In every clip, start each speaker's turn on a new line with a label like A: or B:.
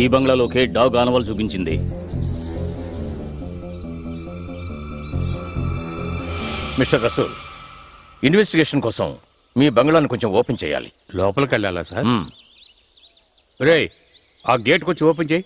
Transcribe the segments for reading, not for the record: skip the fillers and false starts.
A: ఈ బంగ్లాలోకే డాగ్ ఆనవాల్ చూపించింది.
B: Mister Rasool, investigation కోసం మీ బంగ్లాను కొంచెం ఓపెన్ చేయాలి.
C: లోపలికి వెళ్ళాలా సార్? రే, ఆ గేట్ కొంచెం ఓపెన్ చేయి.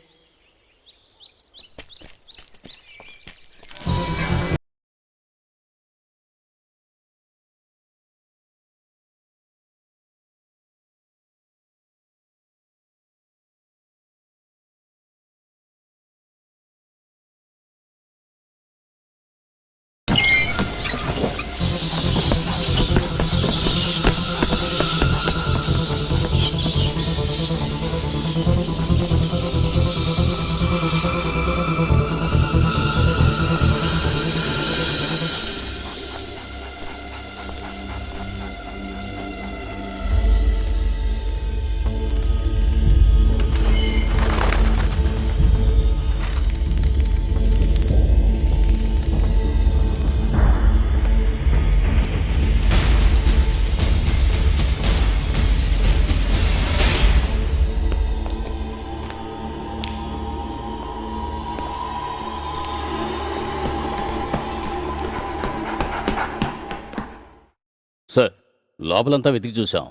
A: సార్, లోపలంతా వెతికి చూసాం.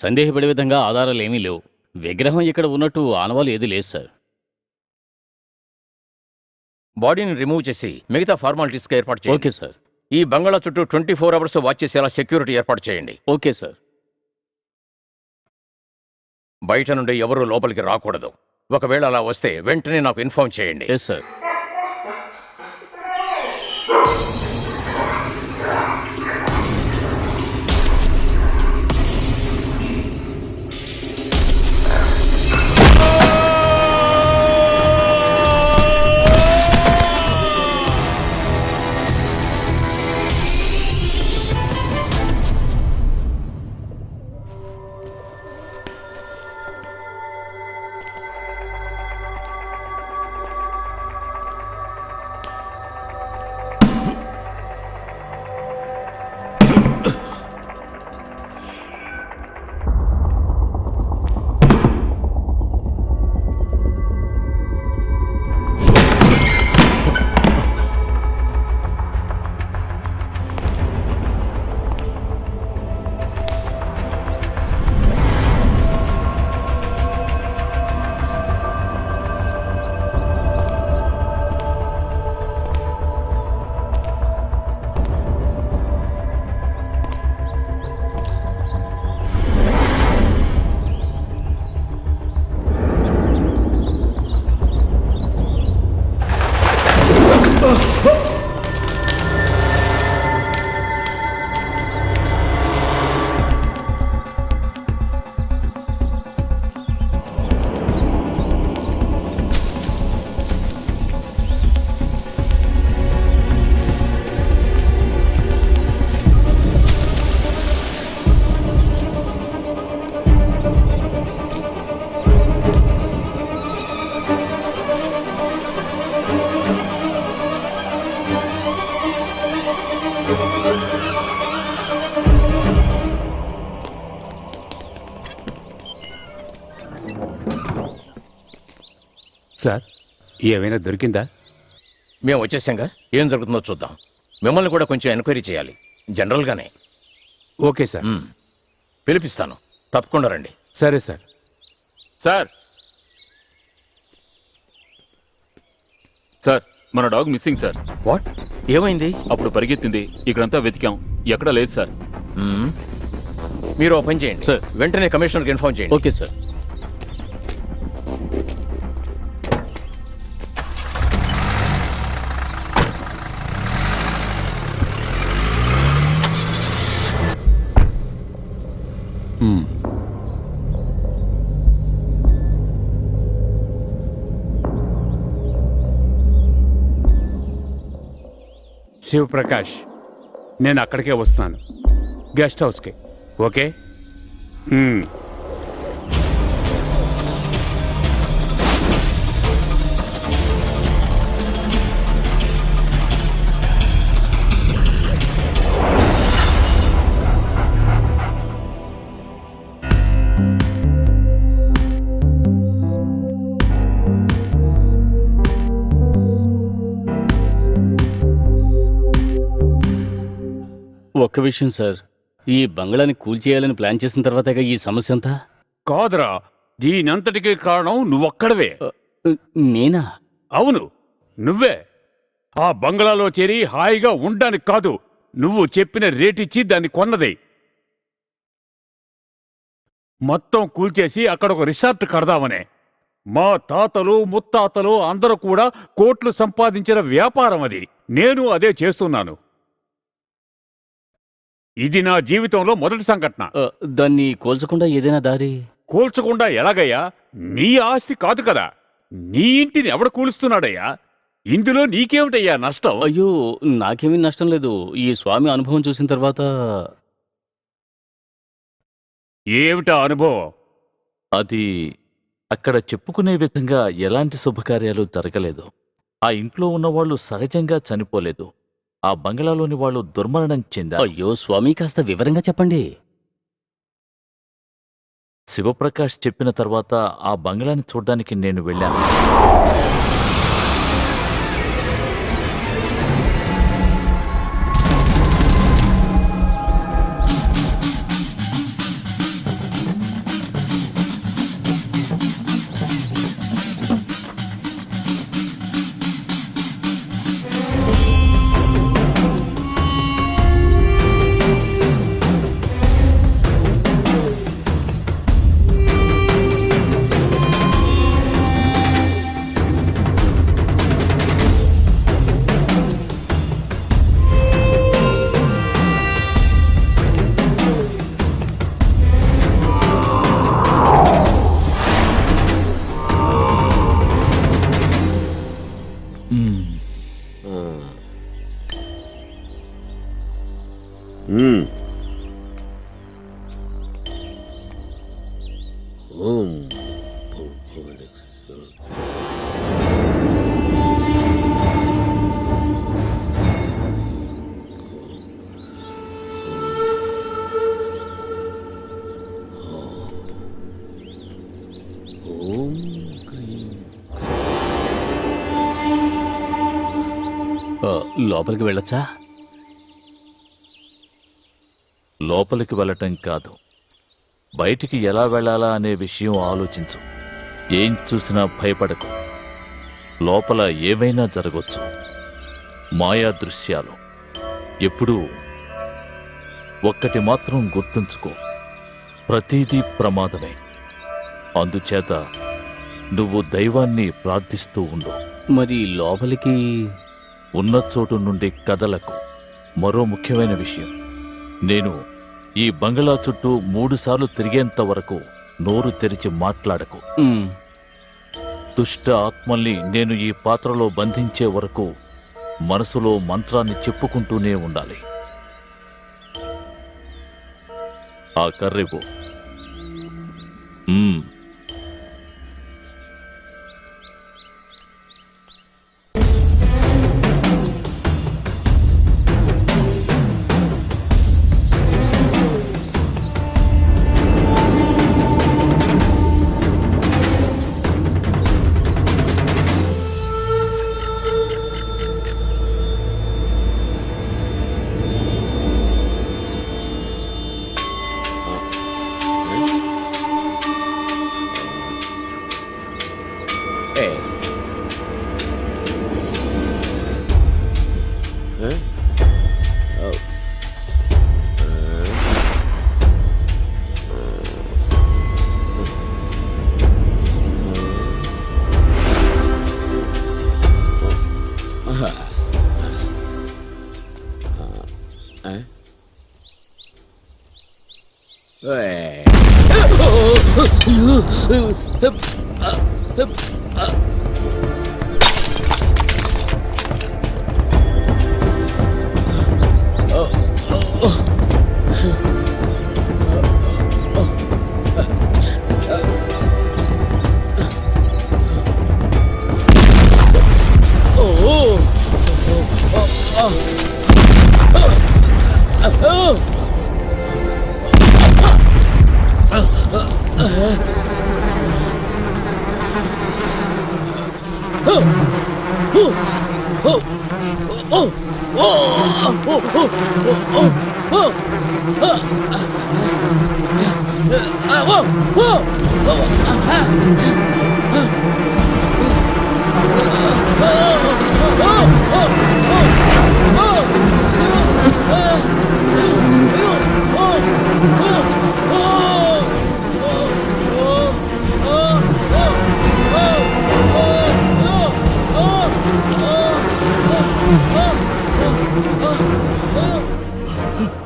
A: సందేహపడే విధంగా ఆధారాలు ఏమీ లేవు. విగ్రహం ఇక్కడ ఉన్నట్టు ఆనవాలు ఏది లేదు సార్.
B: బాడీని రిమూవ్ చేసి మిగతా ఫార్మాలిటీస్గా ఏర్పాటు చేయండి.
A: Okay sir.
B: ఈ బంగ్లా చుట్టూ 24 అవర్స్ వాచ్ చేసేలా సెక్యూరిటీ ఏర్పాటు చేయండి.
A: Okay sir.
B: బయట నుండి ఎవరూ లోపలికి రాకూడదు. ఒకవేళ అలా వస్తే వెంటనే నాకు ఇన్ఫార్మ్ చేయండి.
A: Yes sir.
C: సార్, ఏమైనా దొరికిందా?
B: మేము వచ్చేసాంగా, ఏం జరుగుతుందో చూద్దాం. మిమ్మల్ని కూడా కొంచెం ఎంక్వైరీ చేయాలి, జనరల్గానే.
C: Okay sir.
B: పిలిపిస్తాను, తప్పకుండా రండి.
C: సరే సార్.
D: సార్ సార్ మన డాగ్ మిస్సింగ్ సార్.
B: వాట్? ఏమైంది?
D: అప్పుడు పరిగెత్తింది, ఇక్కడంతా వెతికాం, ఎక్కడా లేదు సార్.
B: మీరు ఓ పని చేయండి
A: సార్.
B: వెంటనే కమిషనర్కి ఇన్ఫార్మ్ చేయండి.
A: Okay sir.
C: శివప్రకాష్, నేను అక్కడికే వస్తున్నాను, గెస్ట్ హౌస్కి. ఓకే?
A: ఒక్క విషయం సార్, ఈ బంగ్లాని కూల్చేయాలని ప్లాన్ చేసిన తర్వాతగా ఈ సమస్య అంతా.
C: కాదురా, దీనంతటికీ కారణం నువ్వొక్కడవే.
A: నేనా?
C: అవును, నువ్వే. ఆ బంగ్లాలో చేరి హాయిగా ఉండడానికి కాదు, నువ్వు చెప్పిన రేటిచ్చి దాన్ని కొన్నది. మొత్తం కూల్చేసి అక్కడ ఒక రిసార్ట్ కడదామనే. మా తాతలు ముత్తాతలు అందరూ కూడా కోట్లు సంపాదించిన వ్యాపారం అది. నేను అదే చేస్తున్నాను. ఇది నా జీవితంలో మొదటి సంఘటన.
A: దాన్ని కోల్చకుండా ఏదైనా దారి?
C: కూల్చకుండా ఎలాగయ్యా? నీ ఆస్తి కాదు కదా. నీ ఇంటిని ఎవడ కూలుస్తున్నాడయ్యా? ఇందులో నీకేమిటయ్యా నష్టం?
A: అయ్యో, నాకేమీ నష్టం లేదు. ఈ స్వామి అనుభవం చూసిన తర్వాత.
C: ఏమిటా అనుభవం?
E: అది అక్కడ చెప్పుకునే విధంగా ఎలాంటి శుభకార్యాలు జరగలేదు. ఆ ఇంట్లో ఉన్నవాళ్లు సహజంగా చనిపోలేదు. ఆ బంగ్లాలోని వాళ్ళు దుర్మరణం చెందారు.
A: అయ్యో స్వామి, కాస్త వివరంగా చెప్పండి.
E: శివప్రకాష్ చెప్పిన తర్వాత ఆ బంగ్లాని చూడ్డానికి నేను వెళ్ళాను.
A: లోపలికి వెళ్ళొచ్చా?
E: లోపలికి వెళ్ళటం కాదు, బయటికి ఎలా వెళ్ళాలా అనే విషయం ఆలోచించు. ఏం చూసినా భయపడకు. లోపల ఏమైనా జరగొచ్చు. మాయా దృశ్యాలు. ఎప్పుడూ ఒక్కటి మాత్రం గుర్తుంచుకో, ప్రతిదీ ప్రమాదమే. అందుచేత నువ్వు దైవాన్ని ప్రార్థిస్తూ ఉండు.
A: మరి లోపలికి?
E: ఉన్న చోటు నుండి కదలకు. మరో ముఖ్యమైన విషయం, నేను ఈ బంగ్లా చుట్టూ 3 సార్లు తిరిగేంత వరకు నోరు తెరిచి మాట్లాడకు. దుష్ట ఆత్మల్ని నేను ఈ పాత్రలో బంధించే వరకు మనసులో మంత్రాన్ని చెప్పుకుంటూనే ఉండాలి. ఆ కర్రెవు.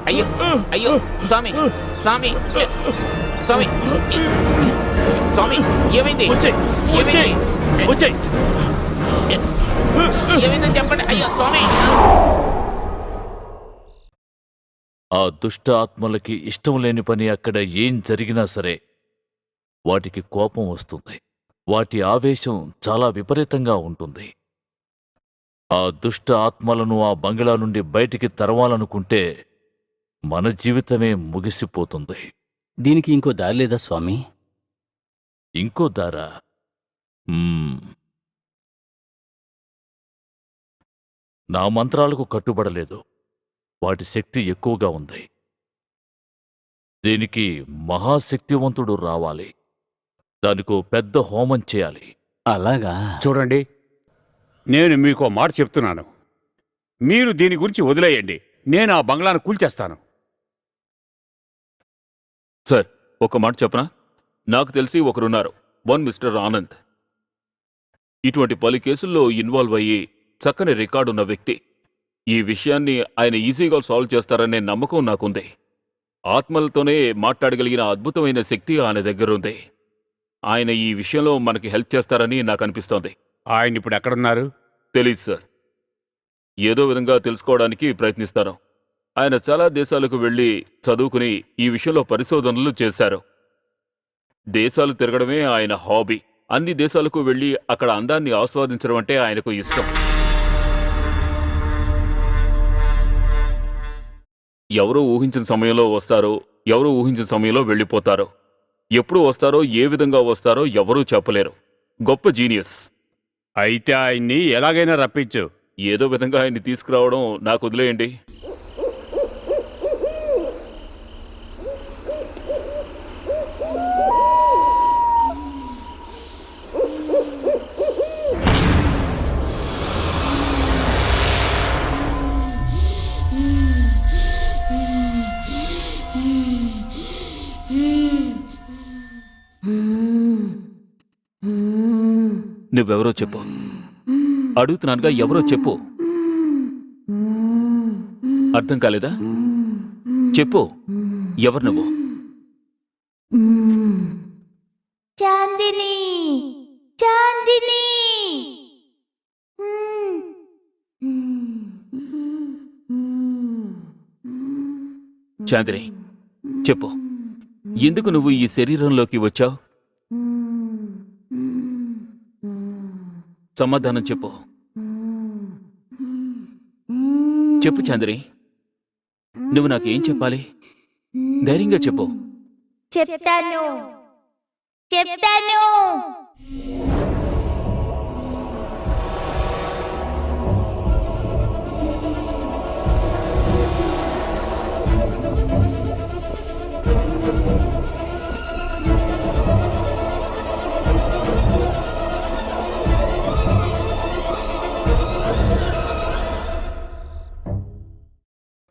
F: అయ్యో అయ్యో స్వామి స్వామి స్వామి స్వామి ఏమైంది ఏమైందని చెప్పండి. అయ్యో స్వామి.
E: ఆ దుష్ట ఆత్మలకి ఇష్టం లేని పని అక్కడ ఏం జరిగినా సరే వాటికి కోపం వస్తుంది. వాటి ఆవేశం చాలా విపరీతంగా ఉంటుంది. ఆ దుష్ట ఆత్మలను ఆ బంగ్లా నుండి బయటికి తరవాలనుకుంటే మన జీవితమే ముగిసిపోతుంది.
A: దీనికి ఇంకో దారి లేదా స్వామి?
E: ఇంకో దారా? నా మంత్రాలకు కట్టుబడలేదు. వాటి శక్తి ఎక్కువగా ఉంది. దీనికి మహాశక్తివంతుడు రావాలి. దానికో పెద్ద హోమం చేయాలి.
A: అలాగా?
C: చూడండి, నేను మీకో మాట చెప్తున్నాను. మీరు దీని గురించి వదిలేయండి. నేను ఆ బంగ్లాను కూల్చేస్తాను.
D: సార్, ఒక మాట చెప్పనా? నాకు తెలిసి ఒకరున్నారు, మిస్టర్ ఆనంద్. ఇటువంటి పలు కేసుల్లో ఇన్వాల్వ్ అయ్యి చక్కని రికార్డున్న వ్యక్తి. ఈ విషయాన్ని ఆయన ఈజీగా సాల్వ్ చేస్తారనే నమ్మకం నాకుంది. ఆత్మలతోనే మాట్లాడగలిగిన అద్భుతమైన శక్తి ఆయన దగ్గరుంది. ఆయన ఈ విషయంలో మనకి హెల్ప్ చేస్తారని నాకు అనిపిస్తోంది.
C: ఆయన ఇప్పుడు ఎక్కడున్నారు?
D: తెలీదు సార్. ఏదో విధంగా తెలుసుకోవడానికి ప్రయత్నిస్తాను. ఆయన చాలా దేశాలకు వెళ్ళి చదువుకుని ఈ విషయంలో పరిశోధనలు చేశారు. దేశాలు తిరగడమే ఆయన హాబీ. అన్ని దేశాలకు వెళ్ళి అక్కడ అందాన్ని ఆస్వాదించడం అంటే ఆయనకు ఇష్టం. ఎవరూ ఊహించిన సమయంలో వస్తారో, ఎవరూ ఊహించిన సమయంలో వెళ్ళిపోతారో. ఎప్పుడు వస్తారో, ఏ విధంగా వస్తారో ఎవరూ చెప్పలేరు. గొప్ప జీనియస్.
C: అయితే ఆయన్ని ఎలాగైనా రప్పించు.
D: ఏదో విధంగా ఆయన్ని తీసుకురావడం నాకు వదిలేయండి. నువ్వెవరో చెప్పు. అడుగుతున్నానుగా, ఎవరో చెప్పు. అర్థం కాలేదా? చెప్పు, ఎవరు నువ్వు?
G: చాందిని, చాందిని.
D: చాందిని, చెప్పు, ఎందుకు నువ్వు ఈ శరీరంలోకి వచ్చావు? సమాధానం చెప్పు. చెప్పు చాందిని, నువ్వు నాకేం చెప్పాలి? ధైర్యంగా చెప్పు.
G: చెప్తాను, చెప్తాను.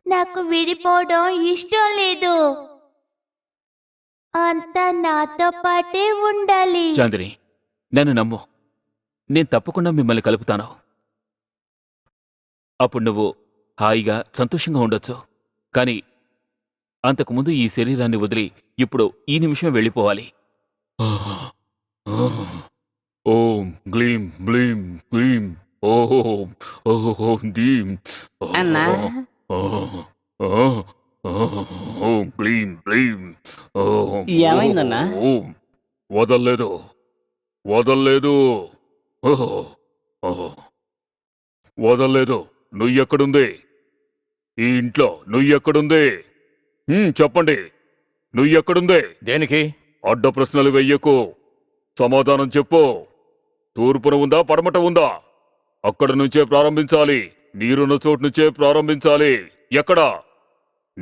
G: నాకు విడిపోవడం ఇష్టం లేదు. అంతా నాతో పాటే ఉండాలి.
D: చాందిని, నన్ను నమ్ము. నేను తప్పకుండా మిమ్మల్ని కలుపుతాను. అప్పుడు నువ్వు హాయిగా సంతోషంగా ఉండొచ్చు. కానీ అంతకుముందు ఈ శరీరాన్ని వదిలి ఇప్పుడు ఈ నిమిషం వెళ్ళిపోవాలి. ఓం గ్లీం బ్లీం గ్లీం ఓం ఓం దీం
F: అన్నా.
D: ఓం గ్లీం బ్లీం ఓం.
F: ఏమైందన్నా?
D: ఓం. వదల్లేదు, వదల్లేదు, వదల్లేదు. నుయ్యెక్కడుంది? ఈ ఇంట్లో నుయ్యెక్కడుంది? చెప్పండి, నుయ్యెక్కడుంది?
B: దేనికి?
D: అడ్డ ప్రశ్నలు వెయ్యకు. సమాధానం చెప్పు. తూర్పున ఉందా, పడమట ఉందా? అక్కడ నుంచే ప్రారంభించాలి. నీరున్న చోటు నుంచే ప్రారంభించాలి. ఎక్కడా?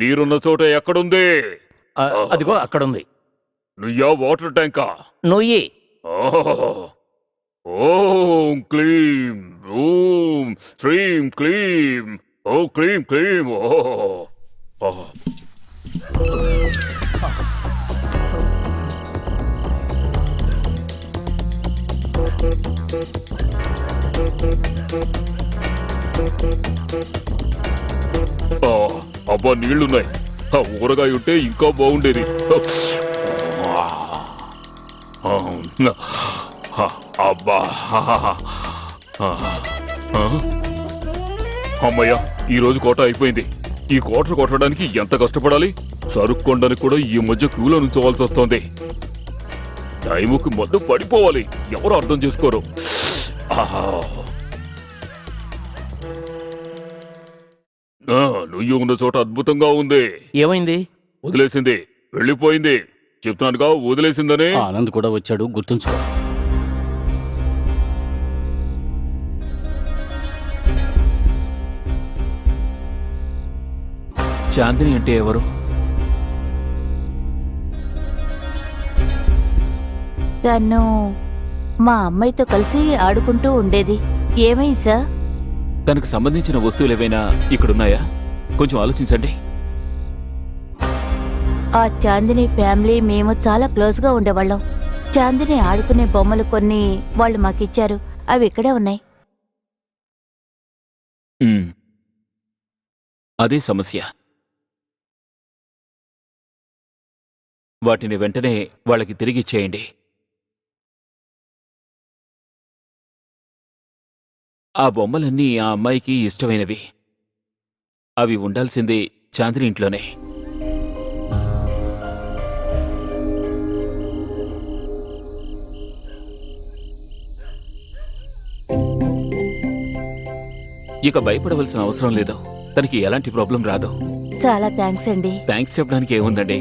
D: నీరున్న చోట ఎక్కడుంది?
B: అదిగో అక్కడుంది.
D: నుయ్యా వాటర్ ట్యాంకా?
B: నుయ్యి.
D: ఓం క్లీం ఓం శ్రీం క్లీం ఓ క్లీం క్లీం ఓ. అబ్బా నీళ్లున్నాయి. ఊరగాయ ఉంటే ఇంకా బాగుండేది. అబ్బా అమ్మయ్యా, ఈ రోజు కోట అయిపోయింది. ఈ కోటలు కొట్టడానికి ఎంత కష్టపడాలి. సరుకు కొనడానికి కూడా ఈ మధ్య క్యూలో నుంచోవాల్సి వస్తోంది. టైముకి మొత్తం పడిపోవాలి. ఎవరు అర్థం చేసుకోరు. నువ్వు ఉన్న చోట అద్భుతంగా ఉంది.
B: ఏమైంది?
D: వదిలేసింది, వెళ్ళిపోయింది. చెప్తున్నానుగా, వదిలేసిందని.
A: ఆనంద్ కూడా వచ్చాడు, గుర్తుంచుకో.
F: చాందిని అంటే ఎవరు?
G: తను మా అమ్మాయితో కలిసి ఆడుకుంటూ ఉండేది. ఏమైంది సార్?
F: తనకు సంబంధించిన వస్తువులు ఏవైనా ఇక్కడున్నాయా? కొంచెం ఆలోచించండి.
G: ఆ చాందిని ఫ్యామిలీ మేము చాలా క్లోజ్గా ఉండేవాళ్ళం. చాందిని ఆడుకునే బొమ్మలు కొన్ని వాళ్ళు మాకిచ్చారు. అవి ఇక్కడే ఉన్నాయి.
F: అదే సమస్య. వాటిని వెంటనే వాళ్ళకి తిరిగిచ్చేయండి. ఆ బొమ్మలన్నీ ఆ అమ్మాయికి ఇష్టమైనవి. అవి ఉండాల్సింది చాందిని ఇంట్లోనే. ఇక భయపడవలసిన అవసరం లేదు. తనకి ఎలాంటి ప్రాబ్లం రాదు.
G: చాలా థ్యాంక్స్ అండి.
F: థ్యాంక్స్ చెప్పడానికి ఏముందండి.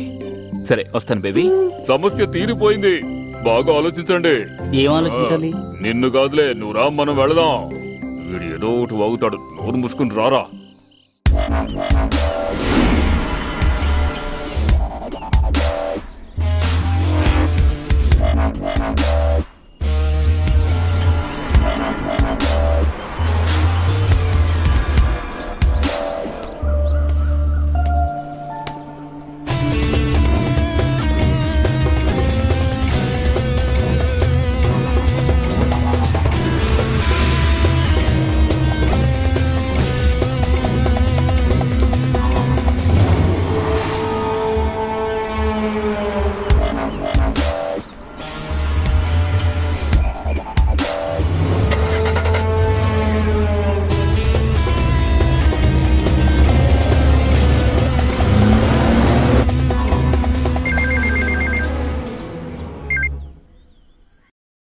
F: సరే, వస్తాను బేబీ.
D: సమస్య తీరిపోయింది. బాగా ఆలోచించండి.
A: ఏం ఆలోచించాలి?
D: నిన్ను కాదులే, నువ్వు రా, మనం వెళదాం. వీడు ఏదో ఒకటి వాగుతాడు. నోరు మూసుకుని రారా.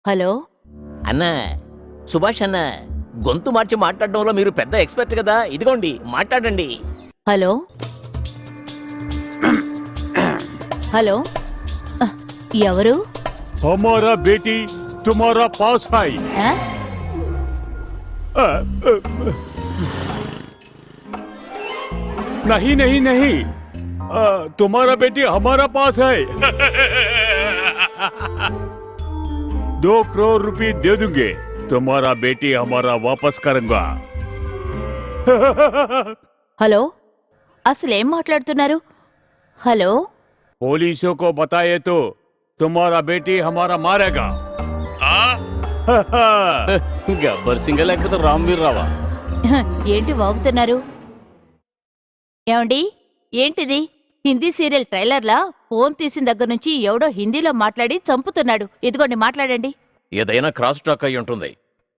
G: హలో
B: అన్నా, సుభాష్ అన్న, గొంతు మార్చి మాట్లాడడంలో మీరు పెద్ద ఎక్స్పర్ట్ కదా. ఇదిగోండి, మాట్లాడండి.
G: హలో హలో ఎవరు?
C: हमारा बेटी तुम्हारा पास है।
G: ఆ?
C: नहीं नहीं नहीं, तुम्हारा बेटी हमारा पास है। 2 करोड़ रुपए दे दूंगे, तुम्हारा बेटी हमारा वापस करूंगा।
G: హలో అసలేం మాట్లాడుతున్నారు? హలో
C: पुलिसों को बताए तो तुम्हारा बेटी हमारा मारेगा।
A: గబ్బర్ సింగ్ లేకపోతే రామ్వీర్ రావా?
G: ఏంటి వాగుతున్నారు? ఏమండి, ఏంటిది? హిందీ సీరియల్ ట్రైలర్లా ఫోన్ తీసిన దగ్గర నుంచి ఎవడో హిందీలో మాట్లాడి చంపుతున్నాడు. ఇదిగోండి, మాట్లాడండి.
B: ఏదైనా క్రాస్ టాక్ అయి ఉంటుంది.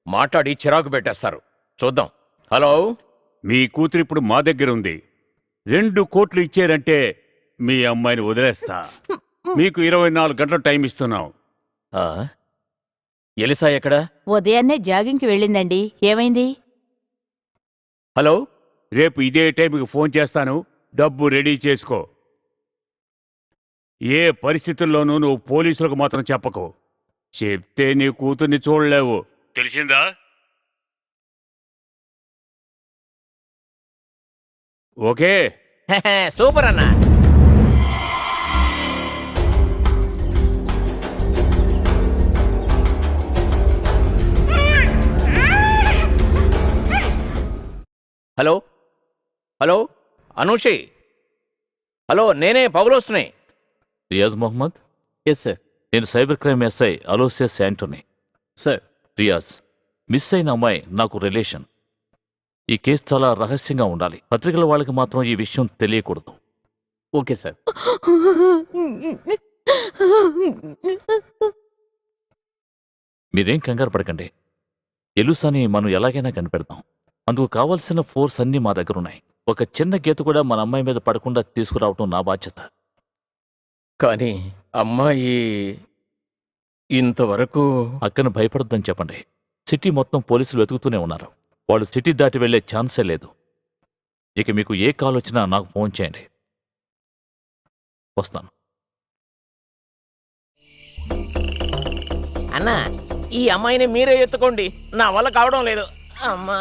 B: మాట్లాడి చిరాకు పెట్టేస్తారు. చూద్దాం. హలో,
C: మీ కూతురు ఇప్పుడు మా దగ్గర ఉంది. 2 కోట్లు ఇచ్చారంటే మీ అమ్మాయిని వదిలేస్తా. మీకు 24 గంటల టైం ఇస్తున్నాం.
B: ఆ? ఎలిసా ఎక్కడా?
G: ఉదయాన్నే జాగింగ్కి వెళ్ళిందండి. ఏమైంది?
B: హలో,
C: రేపు ఇదే టైంకి ఫోన్ చేస్తాను. డబ్బు రెడీ చేసుకో. ఏ పరిస్థితుల్లోనూ నువ్వు పోలీసులకు మాత్రం చెప్పకు. చెప్తే నీ కూతుర్ని చూడలేవు, తెలిసిందా? ఓకే.
B: సూపర్ అన్న. హలో హలో అనూషి, హలో నేనే పౌలోస్ని.
E: Riyaz Mohammed,
A: yes sir.
E: నేను cyber crime SI Aloysius Antony.
A: Sir.
E: Riyaz, miss అయిన అమ్మాయి నాకు రిలేషన్. ఈ కేసు చాలా రహస్యంగా ఉండాలి. పత్రికల వాళ్ళకి మాత్రం ఈ విషయం తెలియకూడదు.
A: Okay sir.
E: మీరేం కంగారు పడకండి. ఎలుసాని మనం ఎలాగైనా కనిపెడతాం. అందుకు కావలసిన ఫోర్స్ అన్నీ మా దగ్గరున్నాయి. ఒక చిన్న గీత కూడా మన అమ్మాయి మీద పడకుండా తీసుకురావటం నా బాధ్యత.
B: కానీ అమ్మాయి ఇంతవరకు
E: అక్కను భయపడొద్దని చెప్పండి. సిటీ మొత్తం పోలీసులు వెతుకుతూనే ఉన్నారు. వాళ్ళు సిటీ దాటి వెళ్లే ఛాన్సే లేదు. ఇక మీకు ఏ కాల్ వచ్చినా నాకు ఫోన్ చేయండి. వస్తాను.
B: అన్నా, ఈ అమ్మాయిని మీరే ఎత్తుకోండి, నా వల్ల కావడం లేదు. అమ్మా.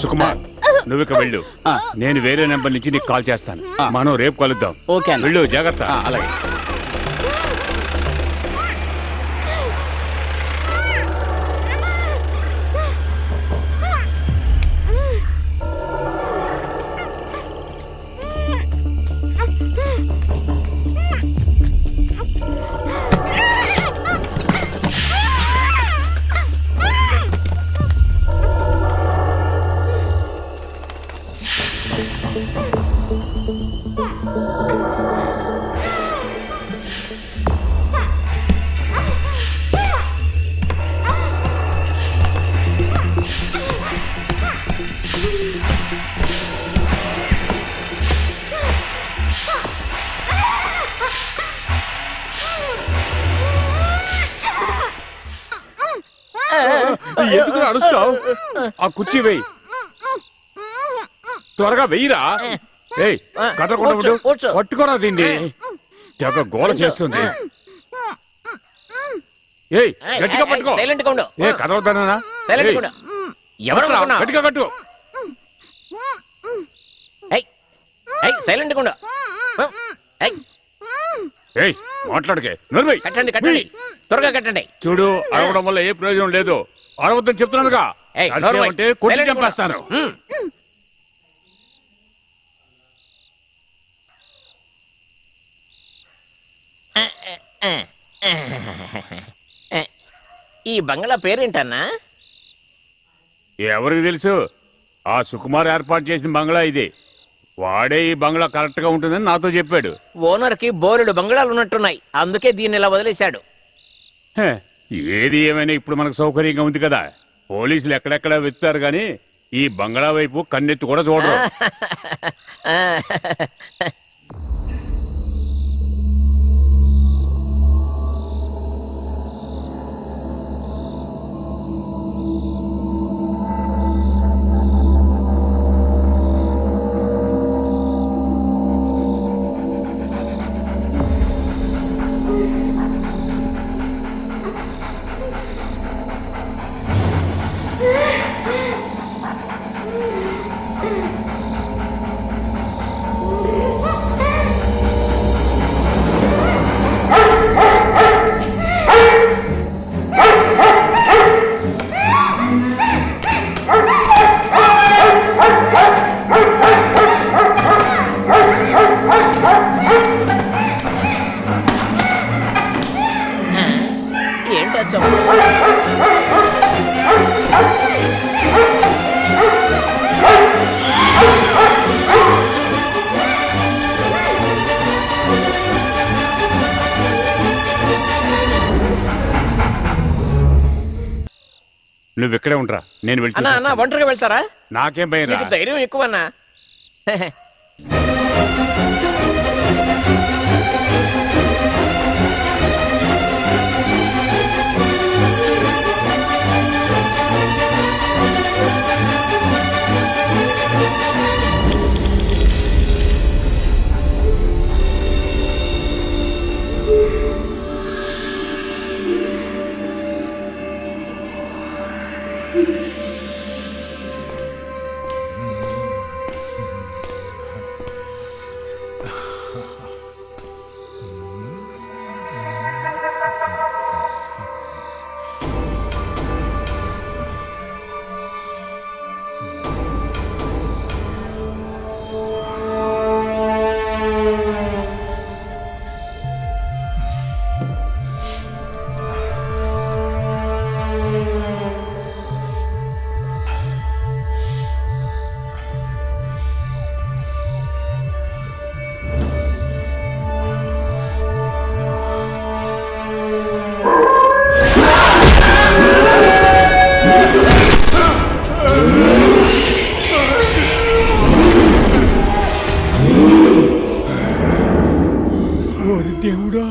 C: సుకుమార్, నువ్వు ఇక వెళ్ళు. నేను వేరే నెంబర్ నుంచి నీకు కాల్ చేస్తాను. మనం రేపు కలుద్దాం.
A: ఓకే అన్న.
C: వెళ్ళు, జాగ్రత్త.
A: అలాగే.
C: ఎందుకు అరుస్తావు? ఆ కుర్చీ వెయ్యి, త్వరగా వెయ్యిరా. ఏయ్, కదలకుండా ఉండు.
B: కూర్చో.
C: పట్టుకోరా దీన్ని. తెగ గోల చేస్తుంది. ఏయ్, గట్టిగా పట్టుకో.
B: సైలెంట్ గా ఉండు.
C: ఏ కదలవుతానా?
B: సైలెంట్ గా ఉండు. ఎవరు అనుకున్నావ్?
C: గట్టిగా కట్టు.
B: ఏయ్, ఏయ్, సైలెంట్ గా ఉండు. ఏయ్,
C: ఏయ్, మాట్లాడకే. నర్వై.
B: కట్టండి కట్టండి, త్వరగా కట్టండి.
C: చూడు, అరవడం వల్ల ఏ ప్రయోజనం లేదు. అరవద్దని చెప్తున్నానుగా.
B: ఏయ్, నోరు మూయ్.
C: అంటే కొట్టి
B: సైలెంట్ గా ఉండు.
C: చంపేస్తాను.
B: ఈ బంగ్లా పేరేంటన్నా?
C: ఎవరికి తెలుసు? ఆ సుకుమార్ ఏర్పాటు చేసిన బంగ్లా ఇది. వాడే ఈ బంగ్లా కరెక్ట్ గా ఉంటుందని నాతో చెప్పాడు.
B: ఓనర్ కి బోలెడు బంగ్లాలు ఉన్నట్టున్నాయి, అందుకే దీన్ని ఇలా వదిలేశాడు.
C: హే, ఏది ఏమైనా ఇప్పుడు మనకు సౌకర్యంగా ఉంది కదా. పోలీసులు ఎక్కడెక్కడ వెతుతారు గాని ఈ బంగ్లా వైపు కన్నెత్తి కూడా చూడరు.
B: ఏంటో చెప్పు.
C: నువ్వు ఇక్కడే ఉండరా, నేను వెళ్ళి
B: అన్నా అన్నా,
C: చూసొస్తాను.
B: ఒంటరిగా వెళ్తారా?
C: నాకేం భయం రా.
B: నీకు ధైర్యం ఎక్కువన్నా.
C: ఓరి దేవుడా!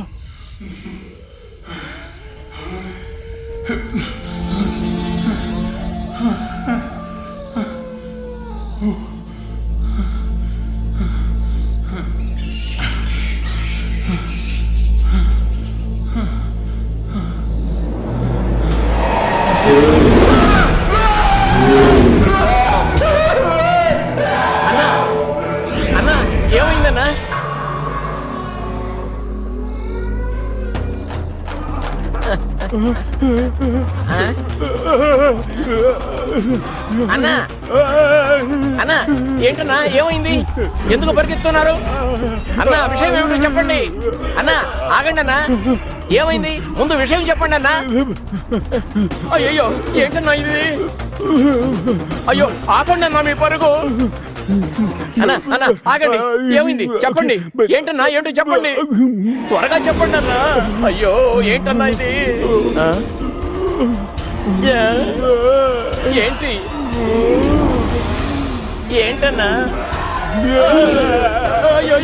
B: అన్నా ఏమైందన్నా? అన్నా అన్నా ఏంటన్నా ఏమైంది? ఎందుకు పరిగెత్తున్నారు? అన్నా విషయం ఏమిటో చెప్పండి. అన్నా ఆగండి అన్నా, ఏమైంది? ముందు విషయం చెప్పండి అన్నా. అయ్యో ఏంటన్నా ఇది? అయ్యో ఆపండి అన్నా మీ పరుగు. అన్నా అన్నా ఆగండి, ఏమైంది చెప్పండి. ఏంటన్నా ఏంటో చెప్పండి, త్వరగా చెప్పండి అన్నా. అయ్యో ఏంటన్నా ఇది? ఏంటి ఏంటన్నా? అయ్యో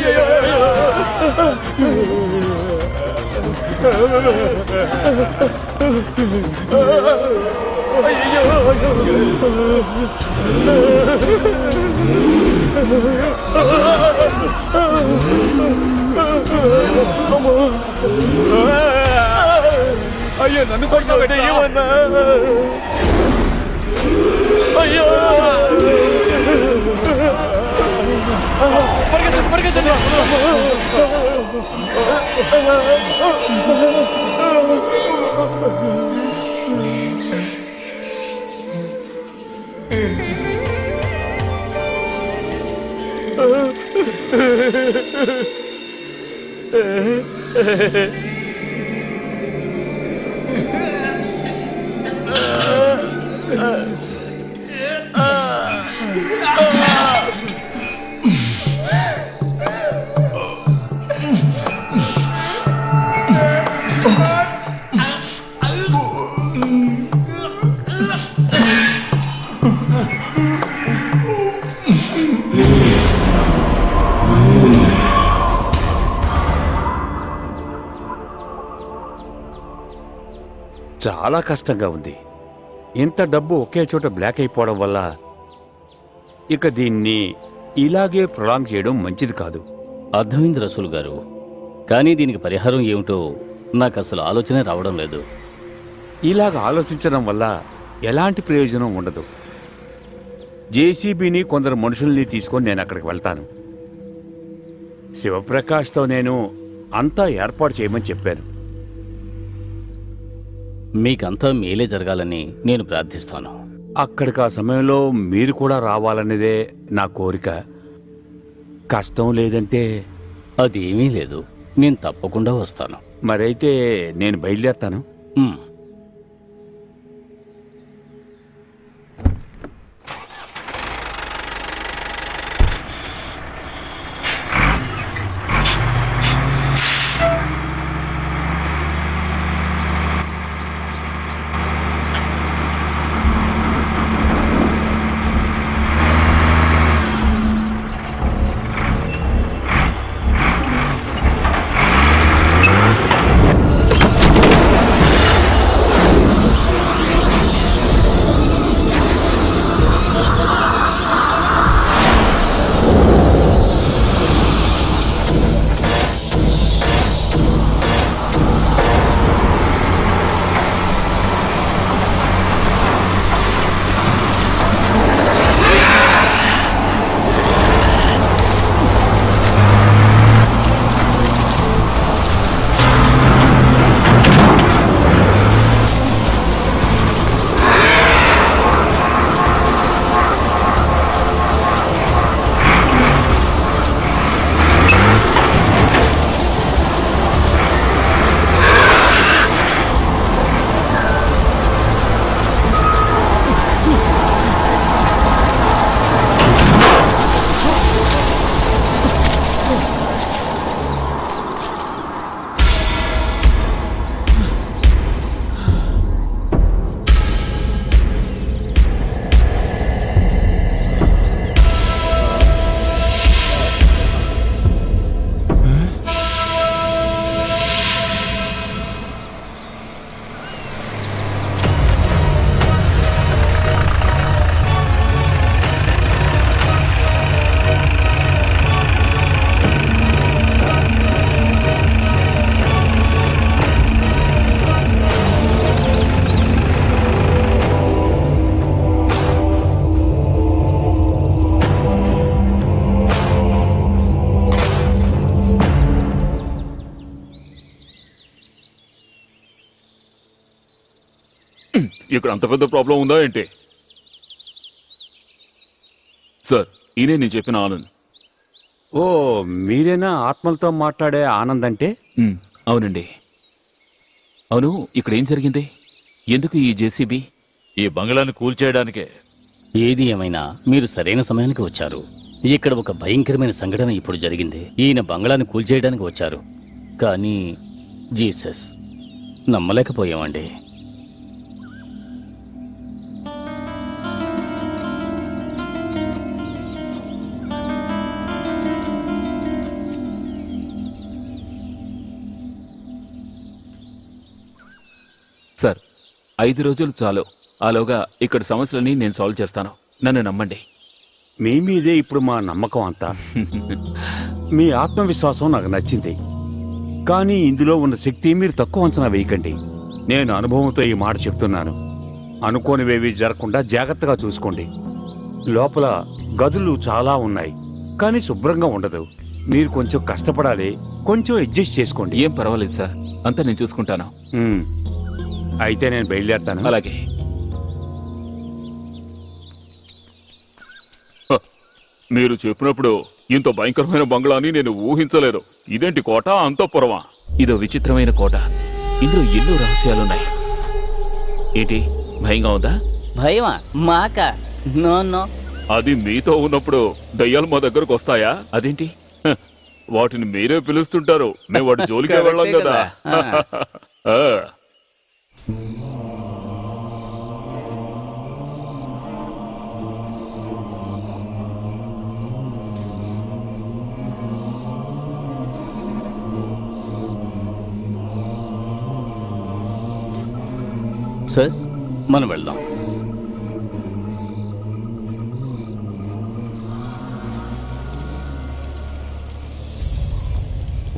C: అయ్యో నన్ను కొట్టాబెట్ట ఏమన్నా? అయ్యో పరిగెత్తండి పరిగెత్తండి. చాలా కష్టంగా ఉంది. ఇంత డబ్బు ఒకే చోట బ్లాక్ అయిపోవడం వల్ల ఇక దీన్ని ఇలాగే ప్రొలాంగ్ చేయడం మంచిది కాదు.
A: అర్థమైంది రసూల్ గారు, కానీ దీనికి పరిహారం ఏమిటో నాకు అసలు ఆలోచనే రావడం లేదు.
C: ఇలాగ ఆలోచించడం వల్ల ఎలాంటి ప్రయోజనం ఉండదు. జేసీబీని కొందరు మనుషుల్ని తీసుకొని నేను అక్కడికి వెళ్తాను. శివప్రకాష్తో నేను అంతా ఏర్పాటు చేయమని చెప్పాను.
A: మీకంతా మేలే జరగాలని నేను ప్రార్థిస్తాను.
C: అక్కడికి ఆ సమయంలో మీరు కూడా రావాలనేదే నా కోరిక. కష్టం లేదంటే
A: అదేమీ లేదు, నేను తప్పకుండా వస్తాను.
C: మరైతే నేను బయలుదేరుతాను.
A: ఉమ్.
D: ఇక్కడ అంత పెద్ద ప్రాబ్లం ఉందా ఏంటి? సార్, ఈయనే నేను చెప్పిన ఆనంద్.
C: ఓ, మీరేనా ఆత్మలతో మాట్లాడే ఆనంద్ అంటే?
F: అవునండి. అవును, ఇక్కడ ఏం జరిగింది? ఎందుకు ఈ జేసీబీ?
E: ఈ బంగ్లాని కూల్చేయడానికే.
A: ఏది ఏమైనా మీరు సరైన సమయానికి వచ్చారు. ఇక్కడ ఒక భయంకరమైన సంఘటన ఇప్పుడు జరిగింది. ఈయన బంగ్లాని కూల్చేయడానికి వచ్చారు. కానీ జీసస్, నమ్మలేకపోయామండి.
F: సార్, 5 రోజులు చాలు. ఆలోగా ఇక్కడ సమస్యలని నేను సాల్వ్ చేస్తాను. నన్ను నమ్మండి.
C: మీ మీదే ఇప్పుడు మా నమ్మకం అంతా. మీ ఆత్మవిశ్వాసం నాకు నచ్చింది. కానీ ఇందులో ఉన్న శక్తి మీరు తక్కువ అంచనా వేయకండి. నేను అనుభవంతో ఈ మాట చెప్తున్నాను. అనుకోనివేవి జరగకుండా జాగ్రత్తగా చూసుకోండి. లోపల గదులు చాలా ఉన్నాయి, కానీ శుభ్రంగా ఉండదు. మీరు కొంచెం కష్టపడాలి. కొంచెం అడ్జస్ట్ చేసుకోండి.
F: ఏం పర్వాలేదు సార్, అంతా నేను చూసుకుంటాను.
C: అయితే నేను బయలుదేరుతాను.
F: అలాగే.
D: మీరు చెప్పినప్పుడు ఇంత భయంకరమైన బంగ్లాని నేను ఊహించలేదు. ఇదేంటి కోట, అంతఃపురమా?
F: ఇదో విచిత్రమైన కోట. ఇందులో ఎన్నో రహస్యాలున్నాయి. ఏంటి, భయంగా ఉందా?
A: భయమా? మాక నో నో.
D: అది మీతో ఉన్నప్పుడు దయ్యాలు మా దగ్గరకు వస్తాయా?
F: అదేంటి?
D: హ, వాటిని మీరే పిలుస్తుంటారు. మేము వాటి జోలికే వెళ్ళాం కదా. ఆ.
A: సార్, మనం వెళ్దాం.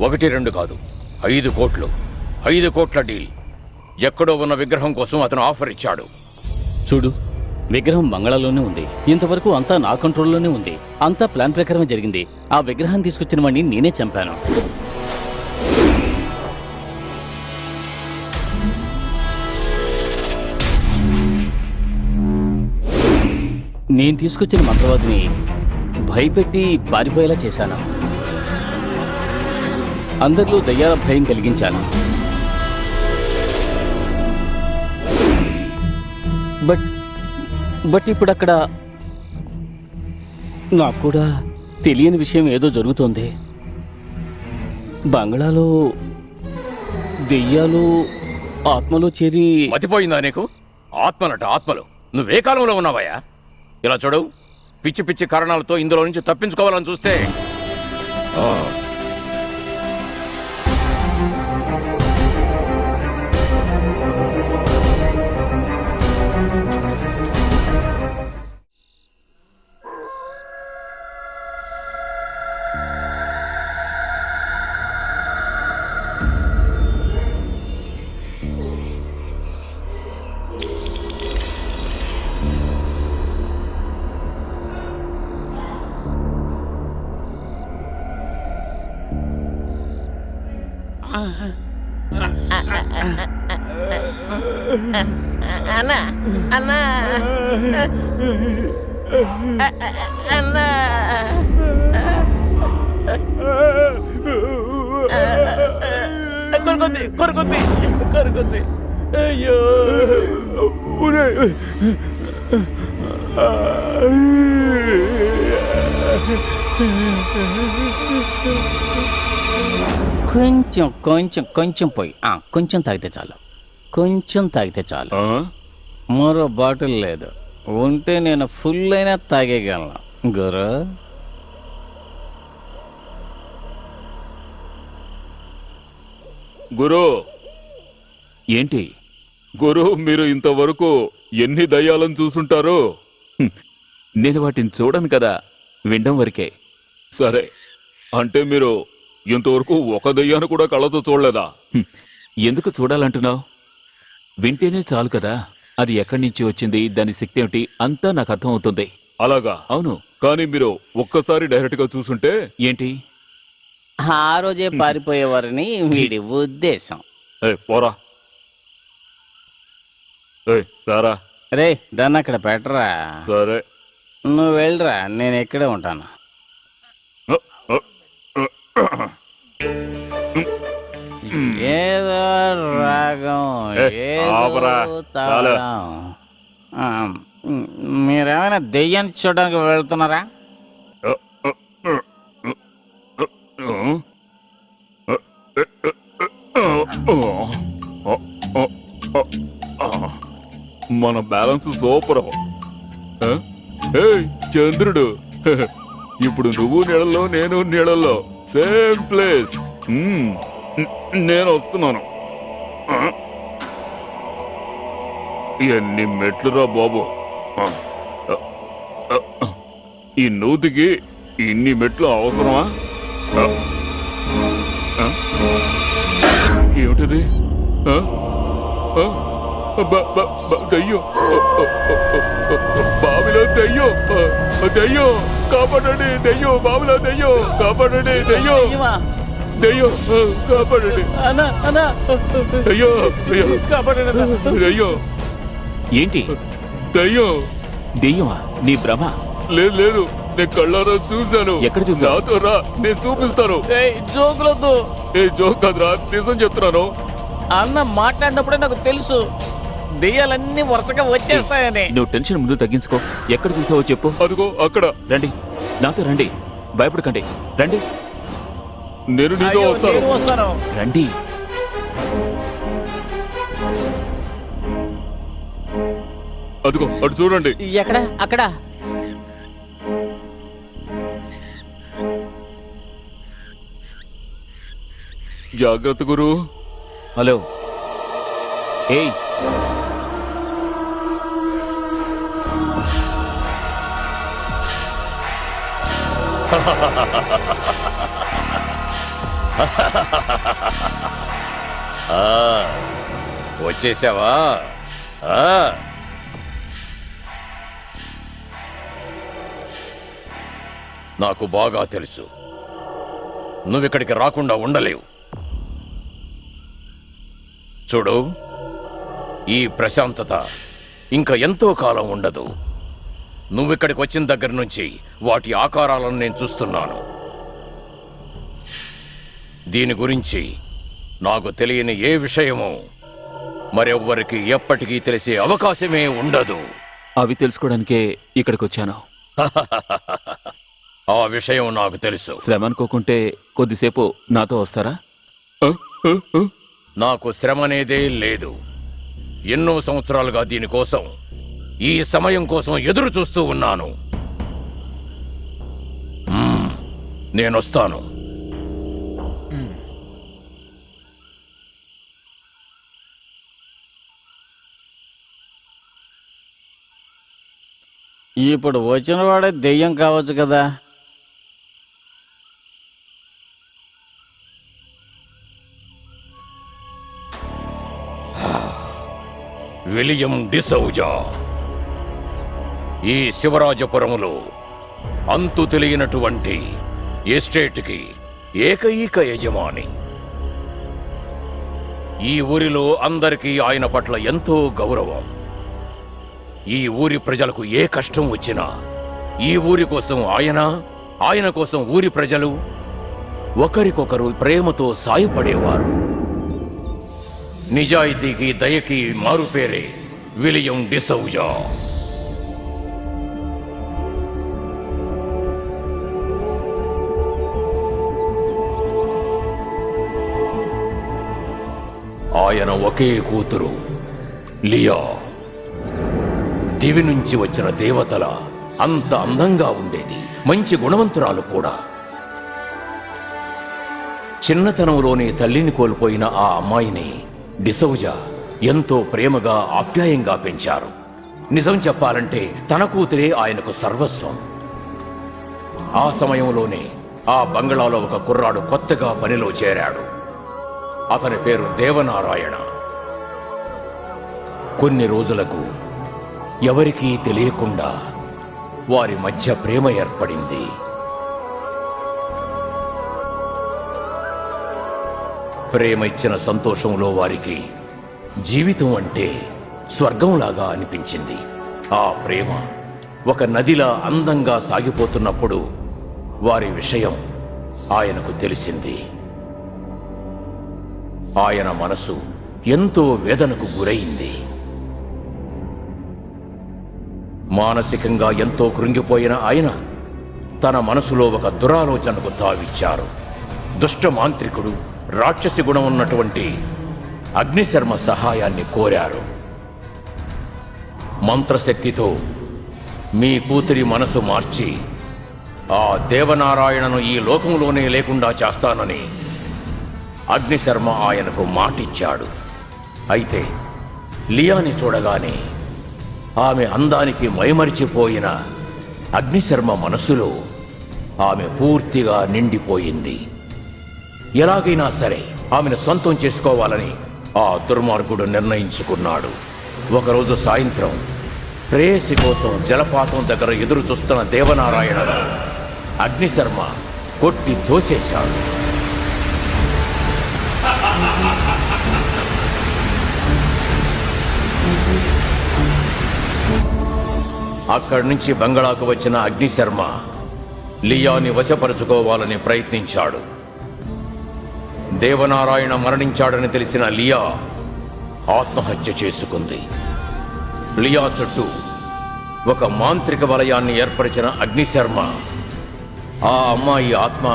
B: ఒకటి రెండు కాదు, 5 కోట్లు. 5 కోట్ల డీల్. ఎక్కడో ఉన్న విగ్రహం కోసం అతను ఆఫర్ ఇచ్చాడు.
A: చూడు, విగ్రహం బంగాళాలోనే ఉంది. ఇంతవరకు అంతా నా కంట్రోల్లోనే ఉంది. అంతా ప్లాన్ ప్రకారమే జరిగింది. ఆ విగ్రహాన్ని తీసుకొచ్చిన వాడిని నేనే చంపాను. నేను తీసుకొచ్చిన మంత్రవాదిని భయపెట్టి పారిపోయేలా చేశాను. అందరిలో దయ్యాల భయం కలిగించాను. బట్ ఇప్పుడు అక్కడ నాకు కూడా తెలియని విషయం ఏదో జరుగుతోంది. బంగ్లాలో దెయ్యాలు ఆత్మలు చేరి...
B: మతిపోయిందా నీకు? ఆత్మలట, ఆత్మలు. నువ్వే కాలంలో ఉన్నావయ్యా? ఇలా చూడు, పిచ్చి పిచ్చి కారణాలతో ఇందులో నుంచి తప్పించుకోవాలని చూస్తే
H: అన్నా అన్నా అన్నా కొరుకుంది కొరుకుంది కొరుకుంది. అయ్యో,
A: కొంచెం కొంచెం కొంచెం పోయి కొంచెం తాగితే చాలు. కొంచెం తాగితే చాలు.
D: ఆ?
A: మరో బాటిల్ లేదు. ఉంటే నేను ఫుల్ అయినా తాగేయగలను. గురు,
D: గురు,
F: ఏంటి?
D: గురు, మీరు ఇంతవరకు ఎన్ని దయ్యాలను చూసుంటారు?
F: నేను వాటిని చూడను కదా, వినడం వరకే.
D: సరే, అంటే మీరు ఇంతవరకు ఒక దయ్యాన్ని కూడా కళ్ళతో చూడలేదా?
F: ఎందుకు చూడాలంటున్నావు? వింటేనే చాలు కదా. అది ఎక్కడి నుంచి వచ్చింది, దాని శక్తి ఏమిటి, అంతా నాకు అర్థమవుతుంది.
D: అలాగా?
F: అవును.
D: కానీ మీరు ఒక్కసారి డైరెక్ట్ గా చూసుంటే...
F: ఏంటి?
A: ఆ రోజే పారిపోయేవారని వీడి ఉద్దేశం.
D: పోరా. ఏయ్, రారా.
A: రే దాన్ని అక్కడ పెట్టరా.
D: సరే.
A: నువ్వు వెళ్ళరా, నేను ఇక్కడే ఉంటాను. ఏదో రాగం,
D: ఆపరా.
A: ఏదో
D: చాలు.
A: తాళం. ఆ, మీరేమైనా దెయ్యాన్ని చూడడానికి వెళ్తున్నారా?
D: మన బ్యాలెన్స్ సూపర్. ఏయ్ చంద్రుడు, ఇప్పుడు నువ్వు నీళ్ళలో నేను నీళ్ళలో, సేమ్ ప్లేస్. నేను వస్తున్నాను. ఎన్ని మెట్లురా బాబు. ఈ నూతికి ఇన్ని మెట్లు అవసరమా? ఏమిటిది? దయ్యం, బావిలో దయ్యం, దయ్యం కాపాడండి, దయ్యం బావిలో దయ్యం కాపాడండి, దయ్యం, దయ్యం కాపాడండి, దయ్యం, దయ్యం కాపాడండి, దయ్యం,
F: ఏంటి
D: దయ్యం.
F: దెయ్యమా? నీ భ్రమ.
D: లేదు లేదు, నేను కళ్ళారా చూశాను.
F: ఎక్కడ చూసావు?
D: నాతో రా, నేను చూపిస్తాను.
B: జోకులొద్దు.
D: ఏ జోక్ కాదురా, నిజం చెప్తున్నాను.
B: అన్న మాట్లాడినప్పుడే నాకు తెలుసు దెయ్యాలన్నీ వరుసగా వచ్చేస్తాయని.
F: నువ్వు టెన్షన్ ముందు తగ్గించుకో. ఎక్కడ చూసావో చెప్పు.
D: అదిగో అక్కడ.
F: రండి, నాతో రండి, భయపడకండి, రండి.
D: నేను నీతో
B: అయ్యో,
D: వస్తాను.
B: నేను వస్తాను.
F: రండి.
D: అదిగో అటు చూడండి.
B: ఎక్కడ? అక్కడ.
D: జాగ్రత్త గురు.
F: హలో. ఏయ్,
A: వచ్చేసావా? నాకు బాగా తెలుసు నువ్విక్కడికి రాకుండా ఉండలేవు. చూడు, ఈ ప్రశాంతత ఇంకా ఎంతో కాలం ఉండదు. నువ్విక్కడికి వచ్చిన దగ్గర నుంచి వాటి ఆకారాలను నేను చూస్తున్నాను. దీని గురించి నాకు తెలియని ఏ విషయమో మరెవ్వరికి ఎప్పటికీ తెలిసే అవకాశమే ఉండదు.
F: అవి తెలుసుకోవడానికే ఇక్కడికి వచ్చాను.
A: ఆ విషయం నాకు తెలుసు.
F: శ్రమ అనుకోకుంటే కొద్దిసేపు నాతో వస్తారా?
A: నాకు శ్రమ అనేదే లేదు. ఎన్నో సంవత్సరాలుగా దీనికోసం, ఈ సమయం కోసం ఎదురు చూస్తూ ఉన్నాను. నేనొస్తాను. ఇప్పుడు వచ్చిన వాడే దెయ్యం కావచ్చు కదా. విలియం డిసౌజా ఈ శివరాజపురములో అంతు తెలియనటువంటి ఎస్టేట్కి ఏకైక యజమాని. ఈ ఊరిలో అందరికీ ఆయన పట్ల ఎంతో గౌరవం. ఈ ఊరి ప్రజలకు ఏ కష్టం వచ్చినా ఈ ఊరి కోసం ఆయన కోసం ఊరి ప్రజలు ఒకరికొకరు ప్రేమతో సాయపడేవారు. నిజాయితీకి దయకి మారుపేరే విలియం డిసౌజా. ఆయన ఒకే కూతురు లియా. దివి నుంచి వచ్చిన దేవతల అంత అందంగా ఉండేది. మంచి గుణవంతురాలు కూడా. చిన్నతనంలోనే తల్లిని కోల్పోయిన ఆ అమ్మాయిని డిసౌజా ఎంతో ప్రేమగా ఆప్యాయంగా పెంచారు. నిజం చెప్పాలంటే తన కూతురే ఆయనకు సర్వస్వం. ఆ సమయంలోనే ఆ బంగళాలో ఒక కుర్రాడు కొత్తగా పనిలో చేరాడు. అతని పేరు దేవనారాయణ. కొన్ని రోజులకు ఎవరికీ తెలియకుండా వారి మధ్య ప్రేమ ఏర్పడింది. ప్రేమ ఇచ్చిన సంతోషంలో వారికి జీవితం అంటే
B: స్వర్గంలాగా అనిపించింది. ఆ ప్రేమ ఒక నదిలా అందంగా సాగిపోతున్నప్పుడు వారి విషయం ఆయనకు తెలిసింది. ఆయన మనసు ఎంతో వేదనకు గురైంది. మానసికంగా ఎంతో కృంగిపోయిన ఆయన తన మనసులో ఒక దురాలోచనకు తావిచ్చారు. దుష్ట మాంత్రికుడు, రాక్షసి గుణం ఉన్నటువంటి అగ్నిశర్మ సహాయాన్ని కోరారు. మంత్రశక్తితో మీ కూతురి మనసు మార్చి ఆ దేవనారాయణను ఈ లోకంలోనే లేకుండా చేస్తానని అగ్నిశర్మ ఆయనకు మాటిచ్చాడు. అయితే లియాని చూడగానే ఆమె అందానికి మైమరిచిపోయిన అగ్నిశర్మ మనసులో ఆమె పూర్తిగా నిండిపోయింది. ఎలాగైనా సరే ఆమెను సొంతం చేసుకోవాలని ఆ దుర్మార్గుడు నిర్ణయించుకున్నాడు. ఒకరోజు సాయంత్రం ప్రేయసి కోసం జలపాతం దగ్గర ఎదురు చూస్తున్న దేవనారాయణను అగ్నిశర్మ కొట్టి తోసేశాడు. అక్కడి నుంచి బంగళాకు వచ్చిన అగ్నిశర్మ లియాని వశపరుచుకోవాలని ప్రయత్నించాడు. దేవనారాయణ మరణించాడని తెలిసిన లియా ఆత్మహత్య చేసుకుంది. లియా చుట్టూ ఒక మాంత్రిక వలయాన్ని ఏర్పరిచిన అగ్నిశర్మ ఆ అమ్మాయి ఆత్మ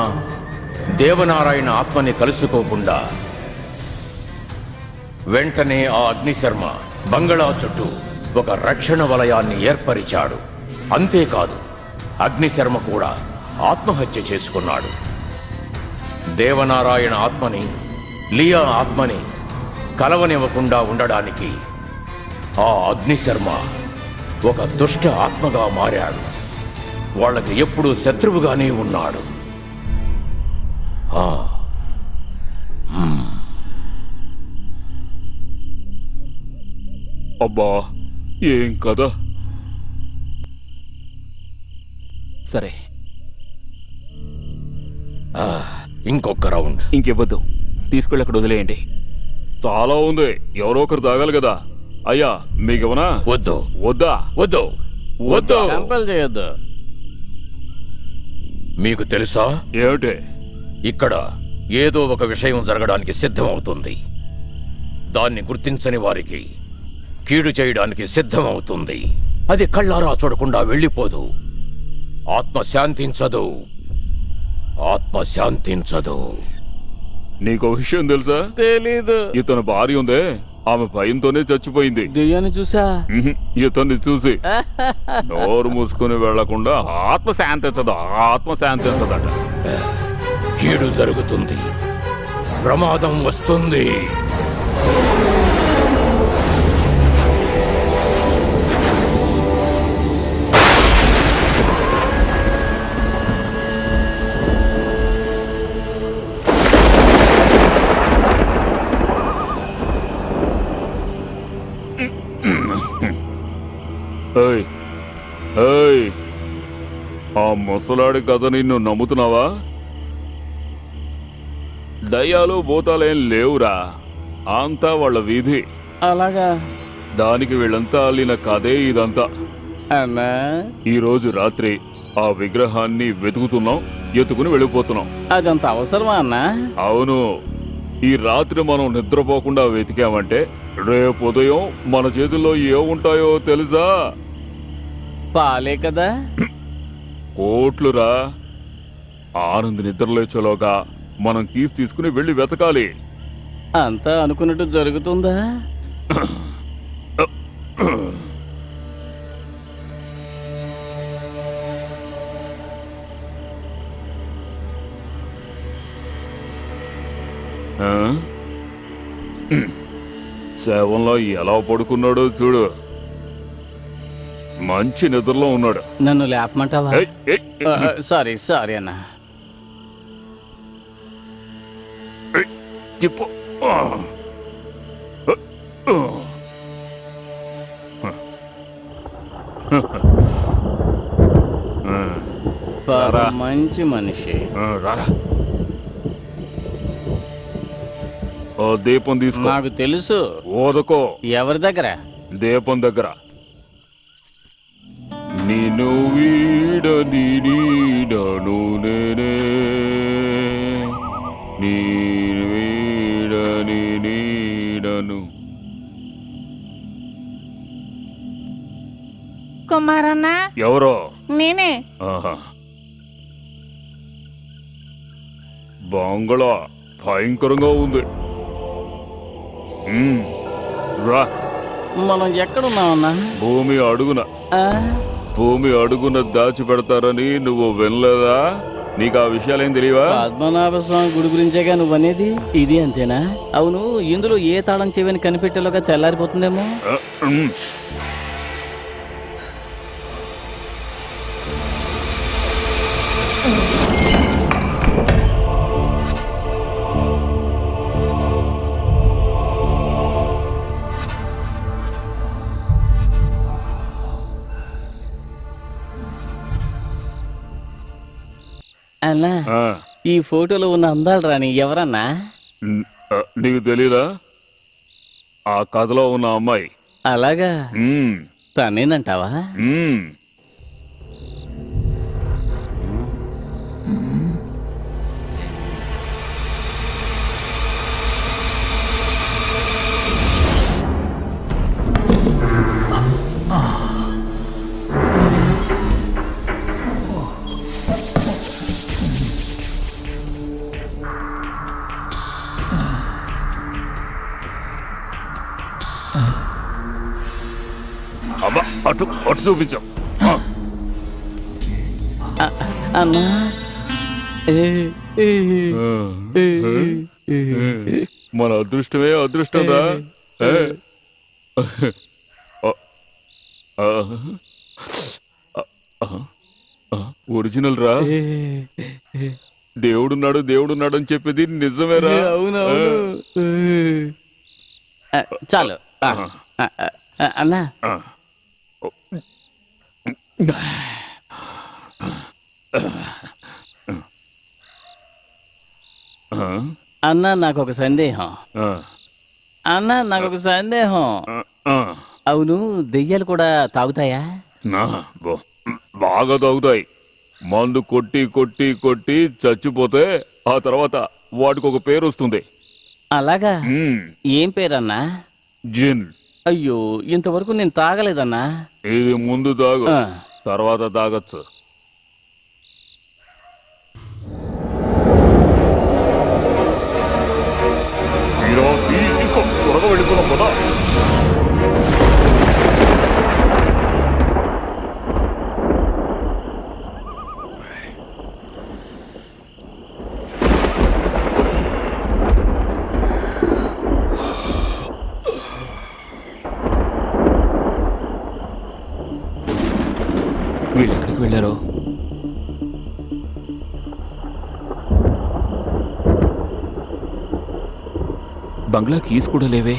B: దేవనారాయణ ఆత్మని కలుసుకోకుండా వెంటనే ఆ అగ్నిశర్మ బంగళా చుట్టూ ఒక రక్షణ వలయాన్ని ఏర్పరిచాడు. అంతేకాదు, అగ్నిశర్మ కూడా ఆత్మహత్య చేసుకున్నాడు. దేవనారాయణ ఆత్మని, లియా ఆత్మని కలవనివ్వకుండా ఉండడానికి ఆ అగ్నిశర్మ ఒక దుష్ట ఆత్మగా మారాడు. వాళ్ళకి ఎప్పుడూ శత్రువుగానే ఉన్నాడు.
D: అబ్బా, ఏం కదా. సరే,
B: ఇంకొక రౌండ్.
D: ఇంకివ్వద్దు, తీసుకెళ్ళి అక్కడ వదిలేయండి. చాలా ఉంది, ఎవరో ఒకరు తాగాలి కదా. అయ్యా, మీకేమన్నా?
B: వద్దు
D: వద్దా?
B: వద్దు వద్దు.
A: కంపల్ చేయొద్దు.
B: మీకు తెలుసా,
D: ఏమిటి?
B: ఇక్కడ ఏదో ఒక విషయం జరగడానికి సిద్ధమవుతుంది. దాన్ని గుర్తించని వారికి కీడు చేయడానికి సిద్ధమవుతుంది. అది కళ్ళారా చూడకుండా వెళ్ళిపోదు. ఆత్మ శాంతించదు, ఆత్మ శాంతించదు.
D: నీకో విషయం తెలుసా?
A: తెలీదు.
D: ఇతను భార్య ఉందే, ఆమె భయంతోనే చచ్చిపోయింది.
A: దెయ్యాన్ని చూసా?
D: ఇతన్ని చూసి నోరు మూసుకుని వెళ్లకుండా ఆత్మ శాంతించదు, ఆత్మ శాంతించదట.
B: కీడు జరుగుతుంది, ప్రమాదం వస్తుంది.
D: ఏయ్, ఏయ్, ఆ ముసలాడి కథ నిన్ను నమ్ముతున్నావా? దయ్యాలు భూతాలేం లేవురా, అంతా వాళ్ళ వీధి.
A: అలాగా?
D: దానికి వీళ్ళంతా అల్లిన కథే ఇదంతా.
A: అన్నా,
D: ఈ రోజు రాత్రి ఆ విగ్రహాన్ని వెతుకుతున్నాం, ఎత్తుకుని వెళ్ళిపోతున్నాం.
A: అదంత అవసరమా అన్నా?
D: అవును, ఈ రాత్రి మనం నిద్రపోకుండా వెతికామంటే రేపు ఉదయం మన చేతుల్లో ఏముంటాయో తెలుసా?
A: పాలే కదా.
D: కోట్లురా. ఆనంద్ నిద్రలేచేలోగా మనం తీసుకుని వెళ్ళి వెతకాలి.
A: అంతా అనుకున్నట్టు జరుగుతుందా?
D: శవంలో ఎలా పడుకున్నాడో చూడు. మంచి నిద్రలో ఉన్నాడు.
A: నన్ను లేపమంటావా?
D: ఏయ్, ఏయ్,
A: సారీ సారీ అన్నా.
D: తిప్పు.
A: పాపం మంచి మనిషి.
D: రారా, ఓ దీపం తీసుకో.
A: నాకు తెలుసు.
D: ఓదకో.
A: ఎవరి దగ్గర?
D: దీపం దగ్గర. నిన్ను వీడని నీడను నేనే, నీ వీడని నీడను.
H: కుమారన్న
D: ఎవరో?
H: నేనే.
D: ఆహా. బంగళా భయంకరంగా ఉంది. రా.
A: మనం ఎక్కడున్నామన్నా?
D: భూమి అడుగున,
A: ఆ?
D: భూమి అడుగున దాచి పెడతారని నువ్వు వినలేదా? నీకు ఆ విషయాలేం తెలియవా?
A: పద్మనాభ స్వామి గుడి గురించేగా నువ్వు అనేది. ఇది అంతేనా? అవును, ఇందులో ఏ తాళం చెవిని కనిపెట్టేలోగా తెల్లారిపోతుందేమో. అన్నా,
D: ఆ,
A: ఈ ఫోటోలో ఉన్న అందాలు రాని ఎవరన్నా?
D: నీకు తెలీదా? ఆ కథలో ఉన్న అమ్మాయి.
A: అలాగా?
D: ఉమ్,
A: తనేనంటావా?
D: ఉమ్. అబ్బా, అటు అటు చూపించాం.
A: అన్నా,
D: మన అదృష్టమే అదృష్టంరా. ఒరిజినల్ రా. దేవుడున్నాడు దేవుడున్నాడు అని చెప్పేది నిజమేరా.
A: అవునవును. చాలు. అన్నా, అన్నా నాకు ఒక సందేహం. అన్నా నాకు ఒక సందేహం. అవును, దెయ్యాలు కూడా తాగుతాయా?
D: బాగా తాగుతాయి. మందు కొట్టి కొట్టి కొట్టి చచ్చిపోతే ఆ తర్వాత వాటికి ఒక పేరు వస్తుంది.
A: అలాగా? ఏం పేరన్నా?
D: జిన్.
A: అయ్యో, ఇంతవరకు నేను తాగలేదన్నా.
D: ఇది ముందు తాగు, తర్వాత తాగొచ్చు. త్వరగా వెళ్ళిపోదాం కదా.
F: వీళ్ళు ఎక్కడికి వెళ్ళారో? బంగ్లా కీస్ కూడా లేవే.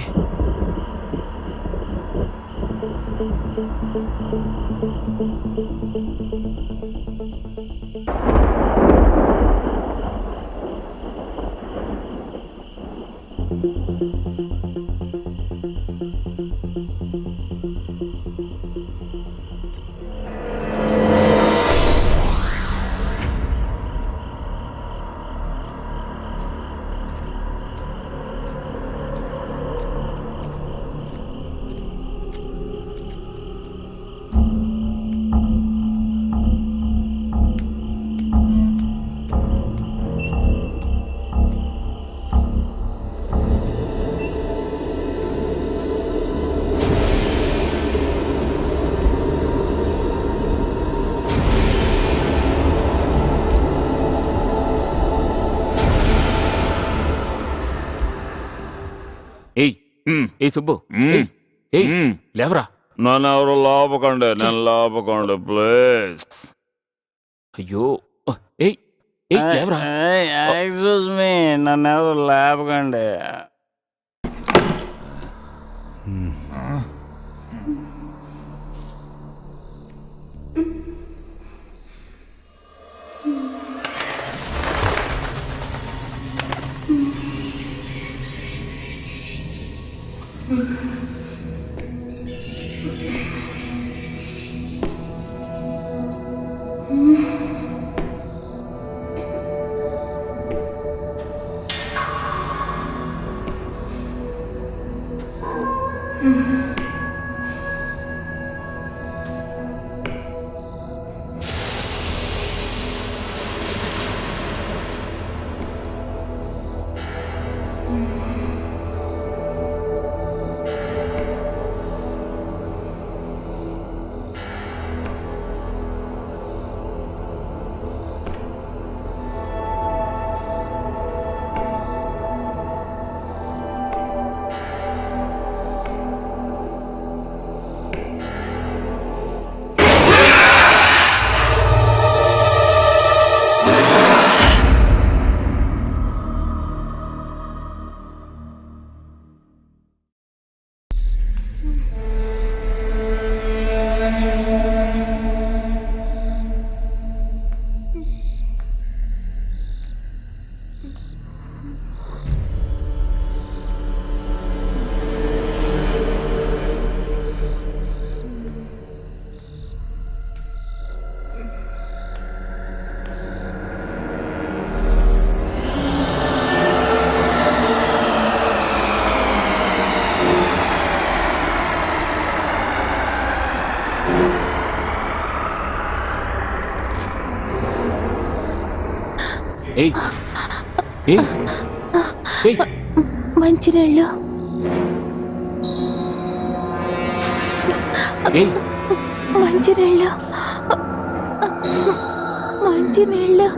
F: ఏయ్ ఏ సుబ్బు, ఏయ్ లేవరా.
D: నన్ను ఎవరు లాపకండి, నన్ను లాపకండి ప్లీజ్.
F: అయ్యో, ఏయ్ ఏయ్ లేవరా.
A: ఎక్స్క్యూజ్ మీ, నన్ను ఎవరు లేపకండి.
F: ఏయ్ ఏయ్ ఏయ్
G: మంచినీళ్ళు.
F: ఏయ్
G: మంచినీళ్ళు. మంచినీళ్ళు.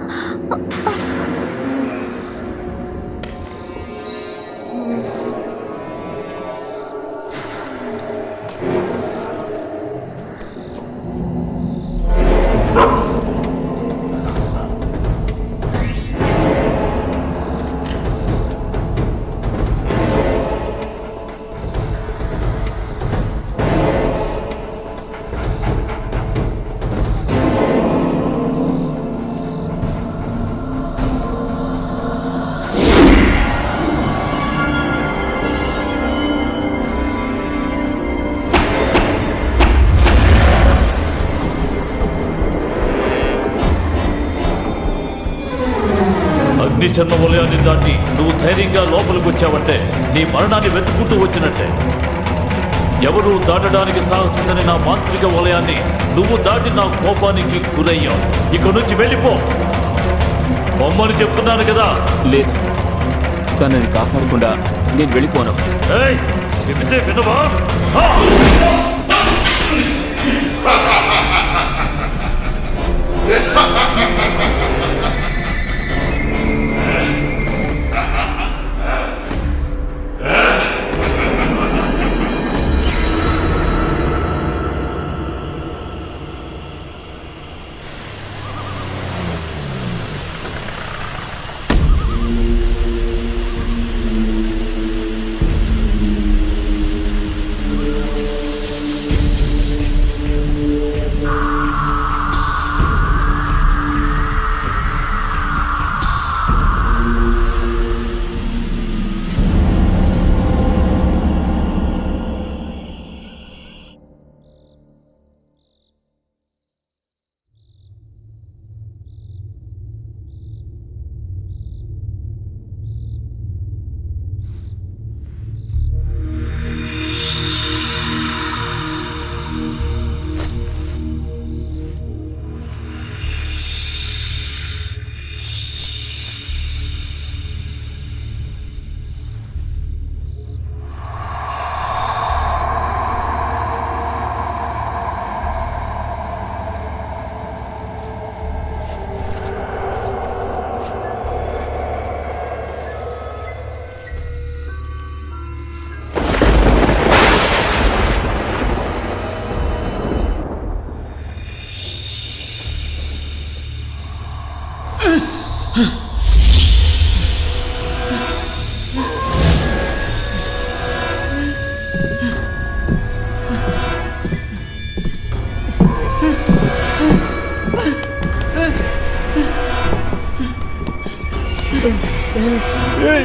E: అగ్నిచర్మ వలయాన్ని దాటి నువ్వు ధైర్యంగా లోపలికి వచ్చావంటే నీ మరణాన్ని వెతుక్కుంటూ వచ్చినట్టే. ఎవరూ దాటడానికి సాహసించని నా మాంత్రిక వలయాన్ని నువ్వు దాటి నా కోపానికి గురయ్యావు. ఇక్కడి నుంచి వెళ్ళిపో. బొమ్మని చెప్తున్నాను కదా.
F: లేదు, తనని కాపాడకుండా నేను వెళ్ళిపోను.
E: ఏయ్, చెబితే వినవా?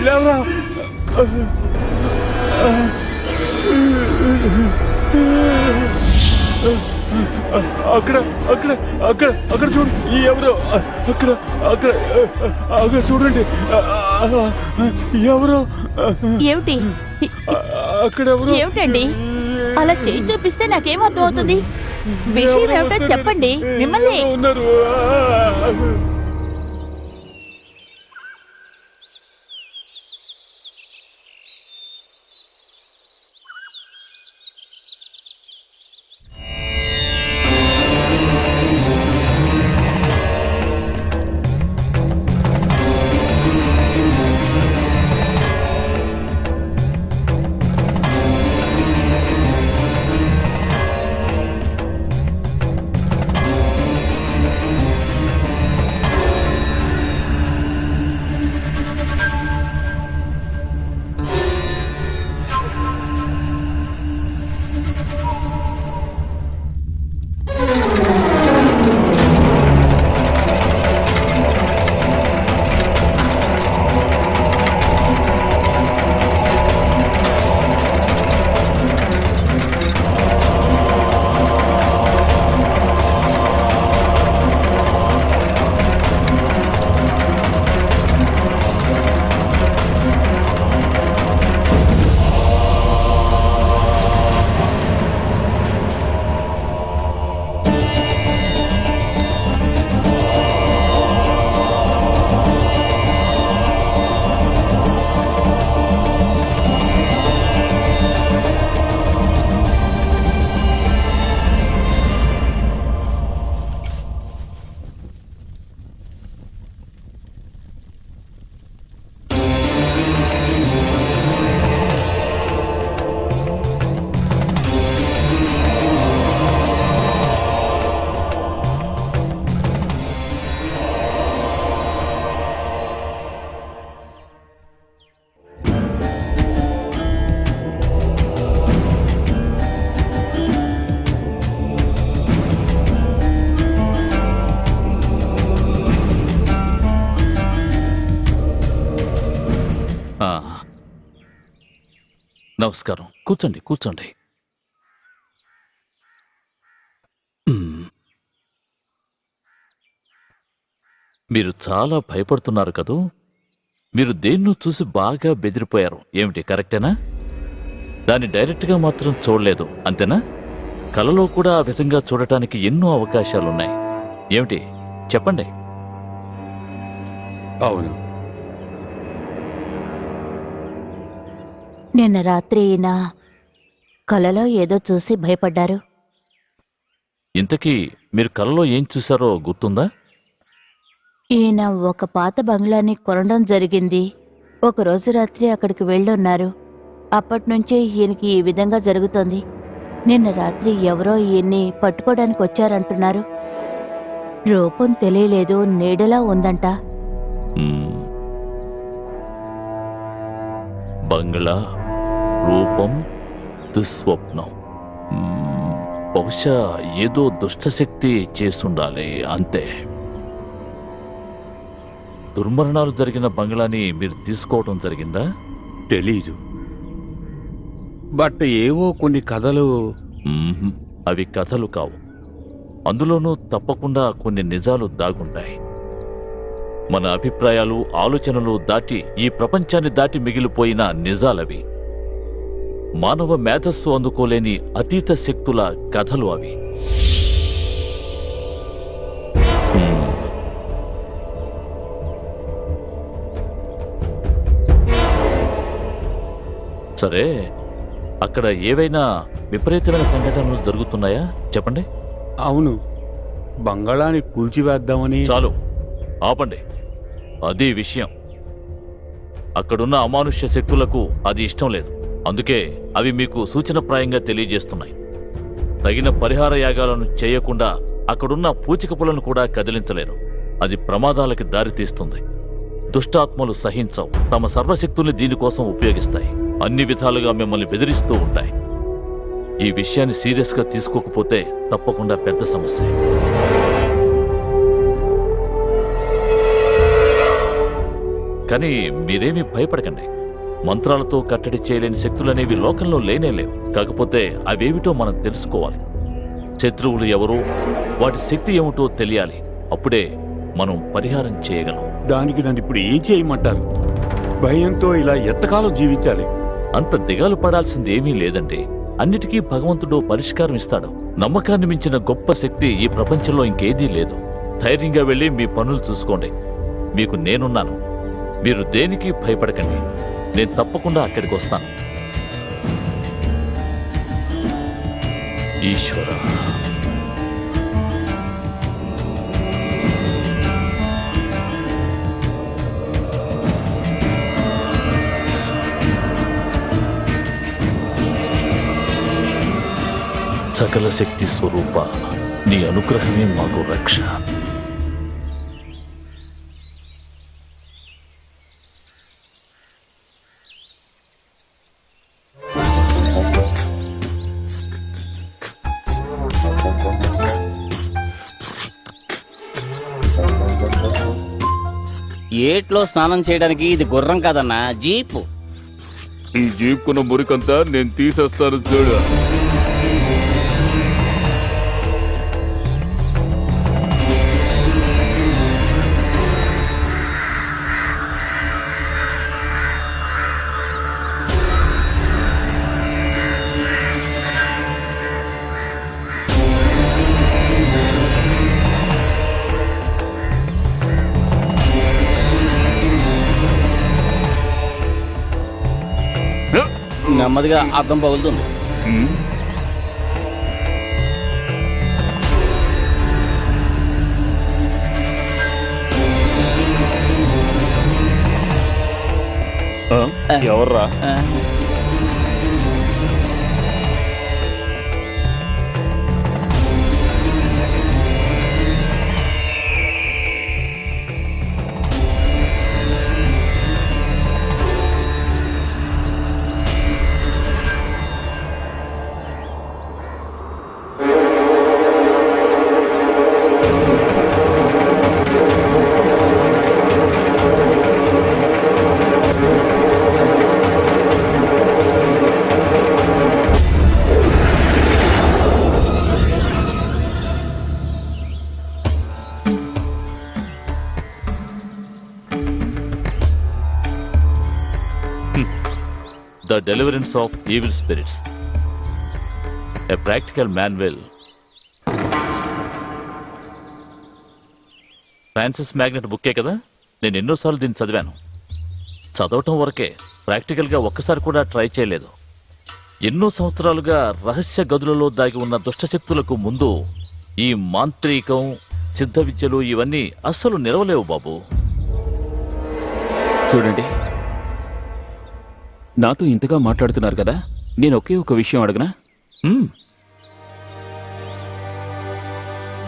C: లేవరా. అక్కడ అక్కడ అక్కడ అక్కడ చూడు ఎవరో అక్కడ అక్కడ అక్కడ చూడండి ఎవరో
G: ఏమిటి
C: అక్కడ ఎవరో
G: ఏమిటండి అలా చేయి చూపిస్తే నాకేం అర్థం అవుతుంది? విషయం ఏమిటో చెప్పండి. మిమ్మల్ని
C: ఉన్నారు.
E: నమస్కారం. కూర్చోండి కూర్చోండి. మీరు చాలా భయపడుతున్నారు కదూ? మీరు దేన్నో చూసి బాగా బెదిరిపోయారు. ఏమిటి, కరెక్టేనా? దాన్ని డైరెక్ట్గా మాత్రం చూడలేదు, అంతేనా? కలలో కూడా ఆ విధంగా చూడటానికి ఎన్నో అవకాశాలున్నాయి. ఏమిటి చెప్పండి.
C: అవును,
G: నిన్న రాత్రి ఈయన కలలో ఏదో చూసి భయపడ్డారు.
E: ఇంతకీ మీరు కలలో ఏం చూశారో గుర్తుందా?
G: ఈయన ఒక పాత బంగ్లాని కొనడం జరిగింది. ఒకరోజు రాత్రి అక్కడికి వెళ్ళున్నారు. అప్పటినుంచే ఈయనకి ఈ విధంగా జరుగుతోంది. నిన్న రాత్రి ఎవరో ఈయన్ని పట్టుకోవడానికి వచ్చారంటున్నారు. రూపం తెలియలేదు, నీడలా ఉందంట.
E: మ్మ్. బంగ్లా, రూపం, దుస్వప్నం. బహుశా ఏదో దుష్టశక్తి చేస్తుండాలి, అంతే. దుర్మరణాలు జరిగిన బంగ్లాని మీరు తీసుకోవడం జరిగిందా?
C: తెలీదు. బట్ ఏవో కొన్ని కథలు.
E: మ్మ్హ్. అవి కథలు కావు. అందులోనూ తప్పకుండా కొన్ని నిజాలు దాగుంటాయి. మన అభిప్రాయాలు, ఆలోచనలు దాటి, ఈ ప్రపంచాన్ని దాటి మిగిలిపోయిన నిజాలవి. మానవ మేధస్సు అందుకోలేని అతీత శక్తుల కథలు అవి. సరే, అక్కడ ఏవైనా విపరీతమైన సంఘటనలు జరుగుతున్నాయా? చెప్పండి.
C: అవును, బంగాళాని కూల్చివేద్దామని.
E: చాలు, ఆపండి. అది విషయం. అక్కడున్న అమానుష్య శక్తులకు అది ఇష్టం లేదు. అందుకే అవి మీకు సూచనప్రాయంగా తెలియజేస్తున్నాయి. తగిన పరిహార యాగాలను చేయకుండా అక్కడున్న పూచికపులను కూడా కదిలించలేరు. అది ప్రమాదాలకి దారితీస్తుంది. దుష్టాత్మలు సహించవు. తమ సర్వశక్తుల్ని దీనికోసం ఉపయోగిస్తాయి. అన్ని విధాలుగా మిమ్మల్ని బెదిరిస్తూ ఉంటాయి. ఈ విషయాన్ని సీరియస్గా తీసుకోకపోతే తప్పకుండా పెద్ద సమస్య. కానీ మీరేమీ భయపడకండి. మంత్రాలతో కట్టడి చేయలేని శక్తులనేవి లోకంలో లేనేలేవు. కాకపోతే అవేమిటో మనం తెలుసుకోవాలి. శత్రువులు ఎవరో వాటి శక్తి ఏమిటో తెలియాలి. అప్పుడే మనం పరిహారం చేయగలం.
C: దానికి నన్ను ఇప్పుడు ఏం చేయమంటారు? భయంతో ఇలా ఎంతకాలం జీవించాలి?
E: అంత దిగాలు పడాల్సింది ఏమీ లేదండి. అన్నిటికీ భగవంతుడు పరిష్కారం ఇస్తాడు. నమ్మకాన్ని మించిన గొప్ప శక్తి ఈ ప్రపంచంలో ఇంకేదీ లేదు. ధైర్యంగా వెళ్ళి మీ పనులు చూసుకోండి. మీకు నేనున్నాను. మీరు దేనికి భయపడకండి. నేను తప్పకుండా అక్కడికి వస్తాను. ఈశ్వర, సకల శక్తి స్వరూప, నీ అనుగ్రహమే మాకు రక్ష.
A: ఏట్లో స్నానం చేయడానికి ఇది గుర్రం కాదన్నా, జీపు.
D: ఈ జీపుకున్న మురికంతా నేను తీసేస్తాను చూడు.
A: నెమ్మదిగా అర్థం పగులుతుంది.
D: ఎవర్రా?
E: The Deliverance of Evil Spirits. A practical manual. Francis magnet బుక్కే కదా. నేను ఎన్నోసార్లు దీన్ని చదివాను. చదవటం వరకే, ప్రాక్టికల్గా ఒక్కసారి కూడా ట్రై చేయలేదు. ఎన్నో సంవత్సరాలుగా రహస్య గదులలో దాగి ఉన్న దుష్టశక్తులకు ముందు ఈ మాంత్రికం, సిద్ధ విద్యలు ఇవన్నీ అస్సలు నిలవలేవు బాబు.
F: చూడండి, నాతో ఇంతగా మాట్లాడుతున్నారు కదా, నేను ఒకే ఒక విషయం అడగనా?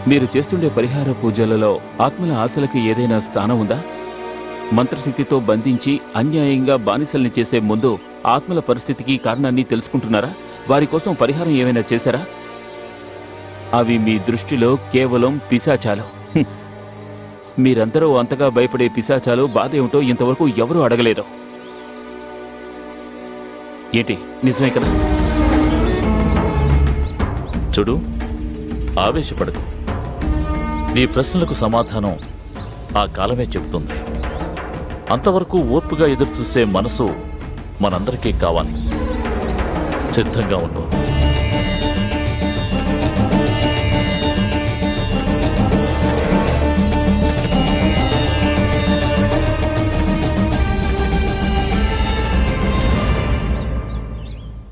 F: మీరు చేస్తుండే పరిహార పూజలలో ఆత్మల ఆశలకి ఏదైనా స్థానం ఉందా? మంత్రశక్తితో బంధించి అన్యాయంగా బానిసల్ని చేసే ముందు ఆత్మల పరిస్థితికి కారణాన్ని తెలుసుకుంటున్నారా? వారి కోసం పరిహారం ఏమైనా చేశారా? అవి మీ దృష్టిలో కేవలం పిశాచాలు. మీరందరూ అంతగా భయపడే పిశాచాలు బాధ ఏమిటో ఇంతవరకు ఎవరూ అడగలేదు. ఏంటి, నిజమే కదా?
E: చూడు, ఆవేశపడకు. నీ ప్రశ్నలకు సమాధానం ఆ కాలమే చెబుతుంది. అంతవరకు ఓర్పుగా ఎదురుచూసే మనసు మనందరికీ కావాలి. సిద్ధంగా ఉండు.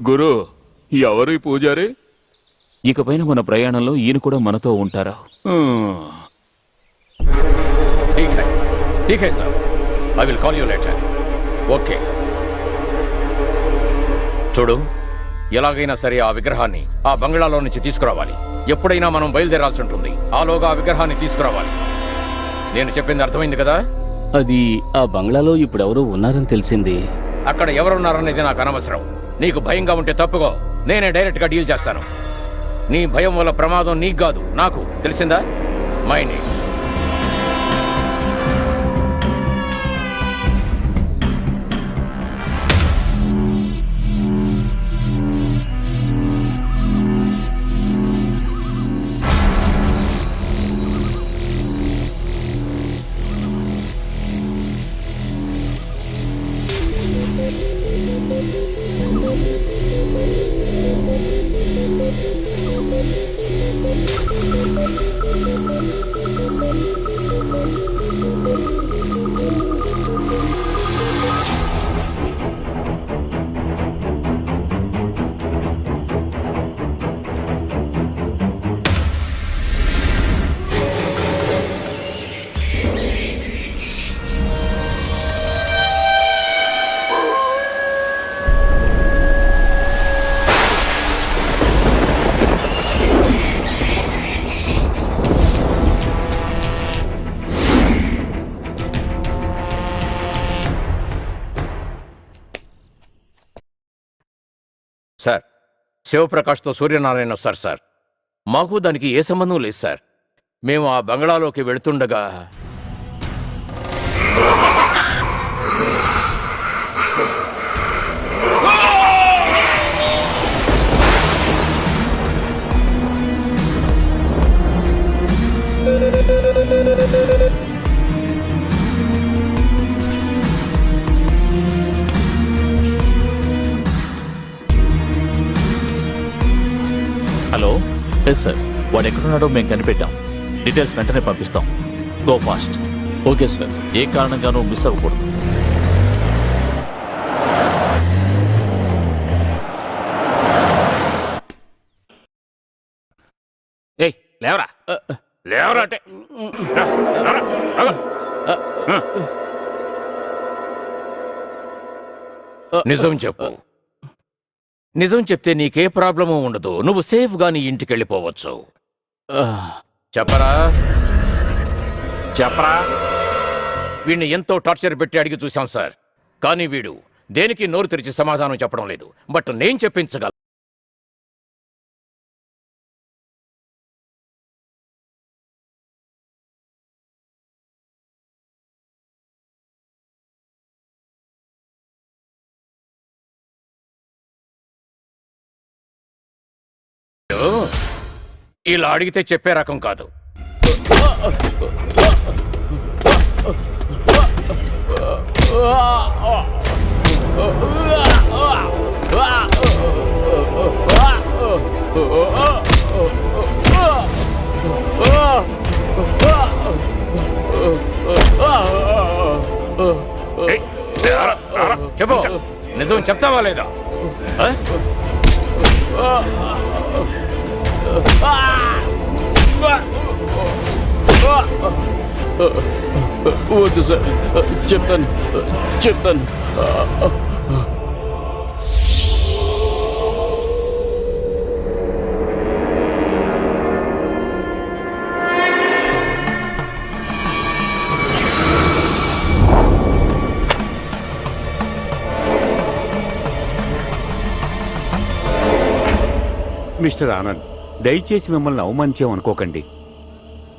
D: గురు, ఎవరు ఈ పూజారి?
F: ఇకపైన మన ప్రయాణంలో ఈయన కూడా మనతో ఉంటారా?
B: ठीक है sir, I will call you later. Okay. చూడు, ఎలాగైనా సరే ఆ విగ్రహాన్ని ఆ బంగ్లాలో నుంచి తీసుకురావాలి. ఎప్పుడైనా మనం బయలుదేరాల్సి ఉంటుంది. ఆలోగా ఆ విగ్రహాన్ని తీసుకురావాలి. నేను చెప్పింది అర్థమైంది కదా?
A: అది ఆ బంగ్లాలో ఇప్పుడెవరో ఉన్నారని తెలిసింది.
B: అక్కడ ఎవరున్నారనేది నాకు అనవసరం. నీకు భయంగా ఉంటే తప్పుకో, నేనే డైరెక్ట్గా డీల్ చేస్తాను. నీ భయం వల్ల ప్రమాదం నీకు కాదు, నాకు. తెలిసిందా? మైండ్. సార్, శివప్రకాష్తో సూర్యనారాయణ వస్తారు సార్. మాకు దానికి ఏ సంబంధం లేదు సార్. మేము ఆ బంగ్లాలోకి వెళుతుండగా
E: హలో, ఎస్ సార్. వాడు ఎక్కడున్నాడో మేము కనిపెట్టాం. డీటెయిల్స్ వెంటనే పంపిస్తాం. Go fast.
A: Okay sir.
E: ఏ కారణంగానూ మిస్ అవ్వకూడదు.
D: ఏయ్ లేవరా, లేవరా అంటే రా, రారా, రాగా.
B: నిజం చెప్పు. నిజం చెప్తే నీకే ప్రాబ్లము ఉండదు. నువ్వు సేఫ్గా నీ ఇంటికి వెళ్ళిపోవచ్చు. చెప్పరా, చెప్పరా. వీడిని ఎంతో టార్చర్ పెట్టి అడిగి చూశాం సార్, కానీ వీడు దేనికి నోరు తెరిచి సమాధానం చెప్పడం లేదు. బట్ నేను చెప్పించగలను. ఇలా అడిగితే చెప్పే రకం కాదు.
D: ఏయ్, లేవరా, రారా.
B: చెప్పు, నిజం చెప్తావా లేదా?
F: వద్దు సార్, చెప్తాను చెప్తాను.
C: మిస్టర్ ఆనంద్, దయచేసి మిమ్మల్ని అవమానించామనుకోకండి.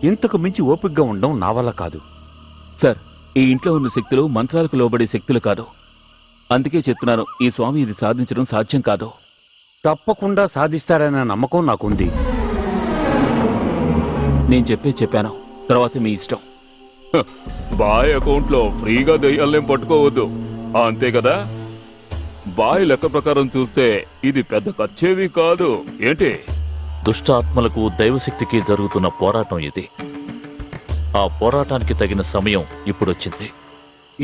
C: ఇంతకు మించి ఓపికగా ఉండడం నా వల్ల కాదు.
F: సార్, ఈ ఇంట్లో ఉన్న శక్తులు మంత్రాలకు లోబడే శక్తులు కాదు. అందుకే చెప్తున్నాను, ఈ స్వామి ఇది సాధించడం సాధ్యం కాదు.
C: తప్పకుండా సాధిస్తారనే నమ్మకం నాకుంది.
F: నేను చెప్పాను, తర్వాత మీ ఇష్టం.
D: బాయ్ అకౌంట్లో ఫ్రీగా దెయ్యాలేం పట్టుకోవద్దు, అంతే కదా? బాయ్ లెక్క ప్రకారం చూస్తే ఇది పెద్ద ఖర్చేది కాదు. ఏంటి?
E: దుష్ట ఆత్మలకు దైవశక్తికి జరుగుతున్న పోరాటం ఇది. ఆ పోరాటానికి తగిన సమయం ఇప్పుడొచ్చింది.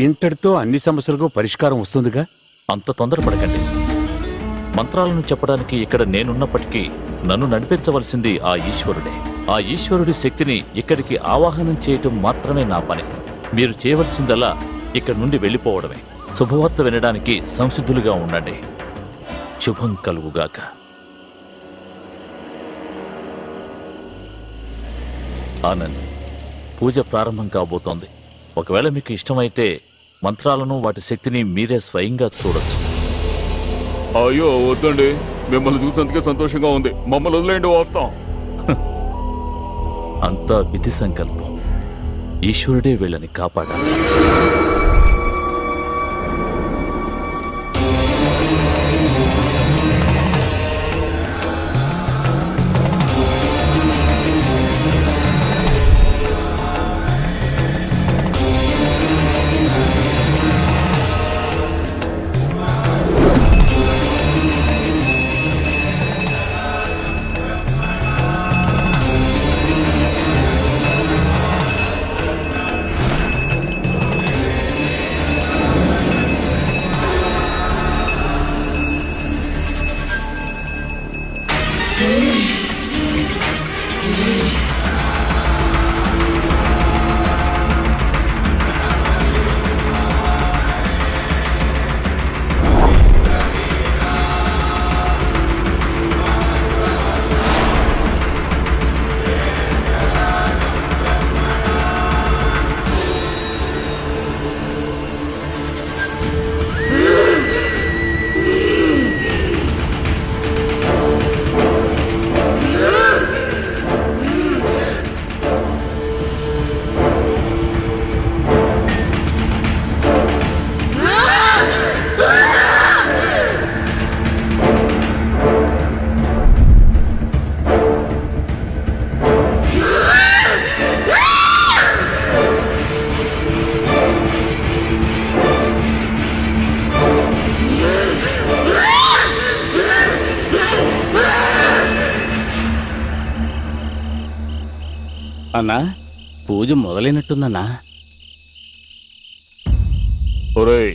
C: ఇంతటితో అన్ని సమస్యలకు పరిష్కారం వస్తుందిగా?
E: అంత తొందరపడకండి. మంత్రాలను చెప్పడానికి ఇక్కడ నేనున్నప్పటికీ నన్ను నడిపించవలసింది ఆ ఈశ్వరుడే. ఆ ఈశ్వరుడి శక్తిని ఇక్కడికి ఆవాహనం చేయటం మాత్రమే నా పని. మీరు చేయవలసిందల్లా ఇక్కడి నుండి వెళ్ళిపోవడమే. శుభవార్త వినడానికి సంసిద్ధులుగా ఉండండి. శుభం కలుగుగాక. ఆనంద్, పూజ ప్రారంభం కాబోతోంది. ఒకవేళ మీకు ఇష్టమైతే మంత్రాలను వాటి శక్తిని మీరే స్వయంగా చూడొచ్చు.
D: అయ్యో వద్దండి, మిమ్మల్ని చూసేందుకే సంతోషంగా ఉంది. మమ్మల్ని వదిలేండి, వస్తాం.
E: అంతా విధి సంకల్పం. ఈశ్వరుడే వీళ్ళని కాపాడాలి.
A: అన్నా పూజ మొదలైనట్టుందన్నా.
D: ఒరేయ్,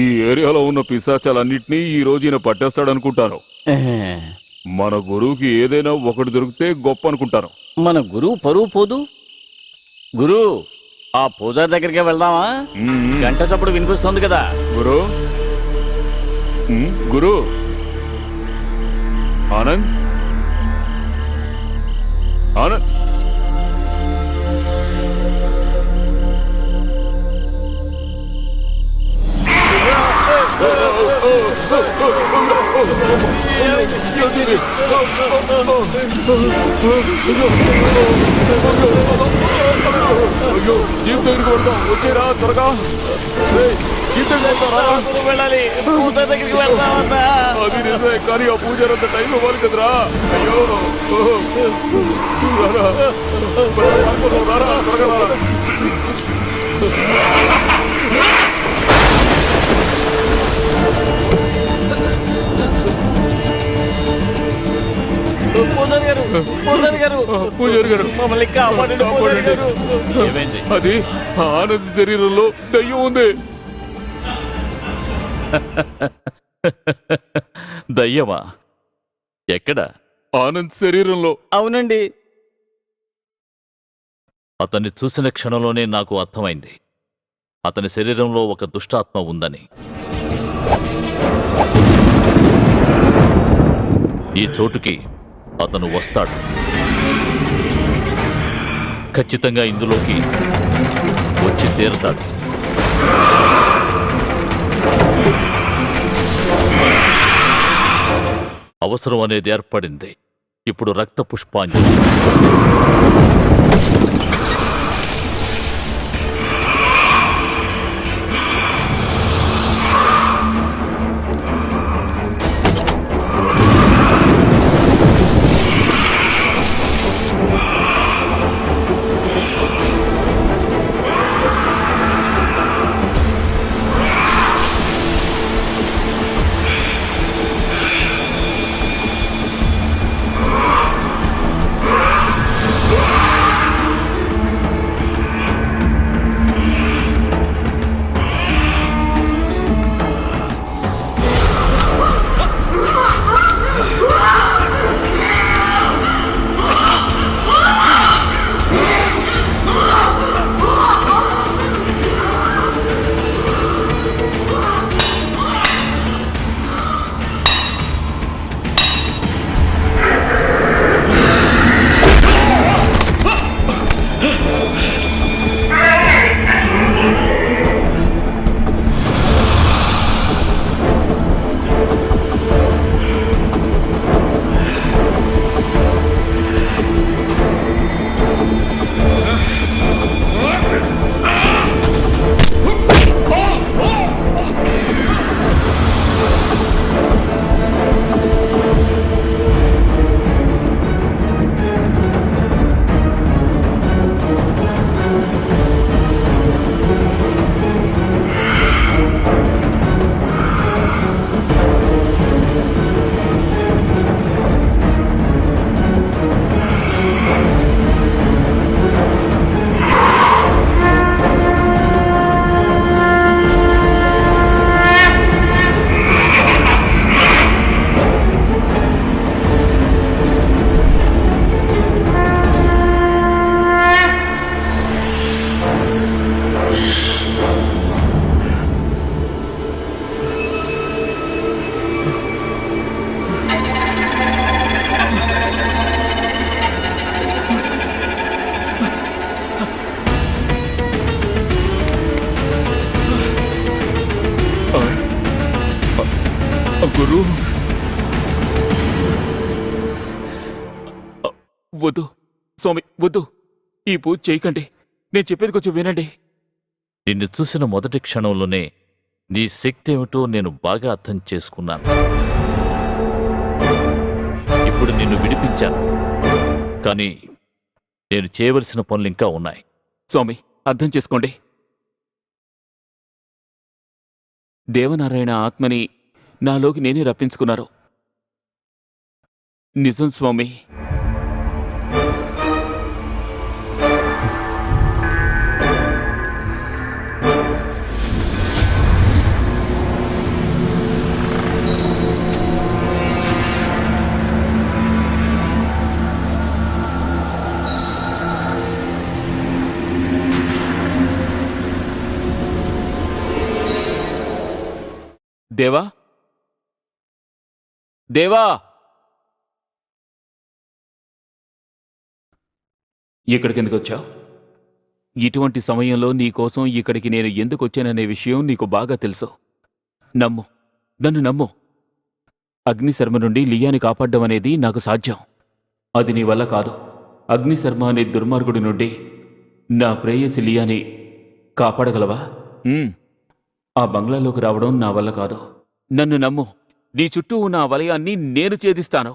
D: ఈ ఏరియాలో ఉన్న పిశాచాలన్నింటినీ ఈ రోజు ఈయన పట్టేస్తాడనుకుంటాను.
A: ఏ,
D: మన గురువుకి ఏదైనా ఒకటి దొరికితే గొప్ప అనుకుంటాను.
A: మన గురువు పరువు పోదు. గురు, ఆ పూజారి దగ్గరికి వెళ్దామా? గంట చప్పుడు వినిపిస్తోంది కదా.
D: గురు గురు ఆనంద్ ఆనంద్ అయ్యో, జీప్ దగ్గరికి వెళ్దాం. వచ్చేరా త్వరగా. జీప్ దగ్గరికి వెళ్తారా?
A: వెళ్ళాలి, పూజారి దగ్గరికి వెళ్దామన్నా.
D: అది నిజమే, కానీ ఆ పూజారి అంత టైం ఇవ్వాలి కదరా. అయ్యో రారా. రారా, త్వరగా రారా.
A: పూజారి గారు, పూజారి గారు,
D: పూజారి గారు
A: మమ్మల్ని కాపాడండి పూజారి గారు.
E: ఏమైంది?
D: అది ఆనంద్ శరీరంలో దయ్యం ఉంది.
E: దయ్యమా? ఎక్కడ?
D: ఆనంద్ శరీరంలో.
A: అవునండి.
E: అతన్ని చూసిన క్షణంలోనే నాకు అర్థమైంది అతని శరీరంలో ఒక దుష్టాత్మ ఉందని. ఈ చోటుకి అతను వస్తాడు. ఖచ్చితంగా ఇందులోకి వచ్చి తీరతాడు. అవసరం అనేది ఏర్పడింది. ఇప్పుడు రక్త పుష్పాంజలి.
D: గురు వద్దు స్వామి, వద్దు. ఈ పూజ చేయకండి. నేను చెప్పేది కొంచెం వినండి.
E: నిన్ను చూసిన మొదటి క్షణంలోనే నీ శక్తి ఏమిటో నేను బాగా అర్థం చేసుకున్నాను. ఇప్పుడు నిన్ను విడిపించాను, కానీ నేను చేయవలసిన పనులు ఇంకా ఉన్నాయి.
F: స్వామి, అర్థం చేసుకోండి. దేవనారాయణ ఆత్మని నాలోకి నేనే రప్పించుకున్నారు. నిజం స్వామి. దేవా దేవా ఇక్కడికి ఎందుకు వచ్చావు? ఇటువంటి సమయంలో నీకోసం ఇక్కడికి నేను ఎందుకు వచ్చాననే విషయం నీకు బాగా తెలుసు. నమ్ము, నన్ను నమ్ము. అగ్నిశర్మ నుండి లియాని కాపాడడం అనేది నాకు సాధ్యం. అది నీ వల్ల కాదు. అగ్నిశర్మ అనే దుర్మార్గుడి నుండి నా ప్రేయసి లియాని కాపాడగలవా? ఆ బంగ్లాలోకి రావడం నా వల్ల కాదు. నన్ను నమ్ము. నీ చుట్టూ ఉన్న ఆ వలయాన్ని నేను ఛేదిస్తాను.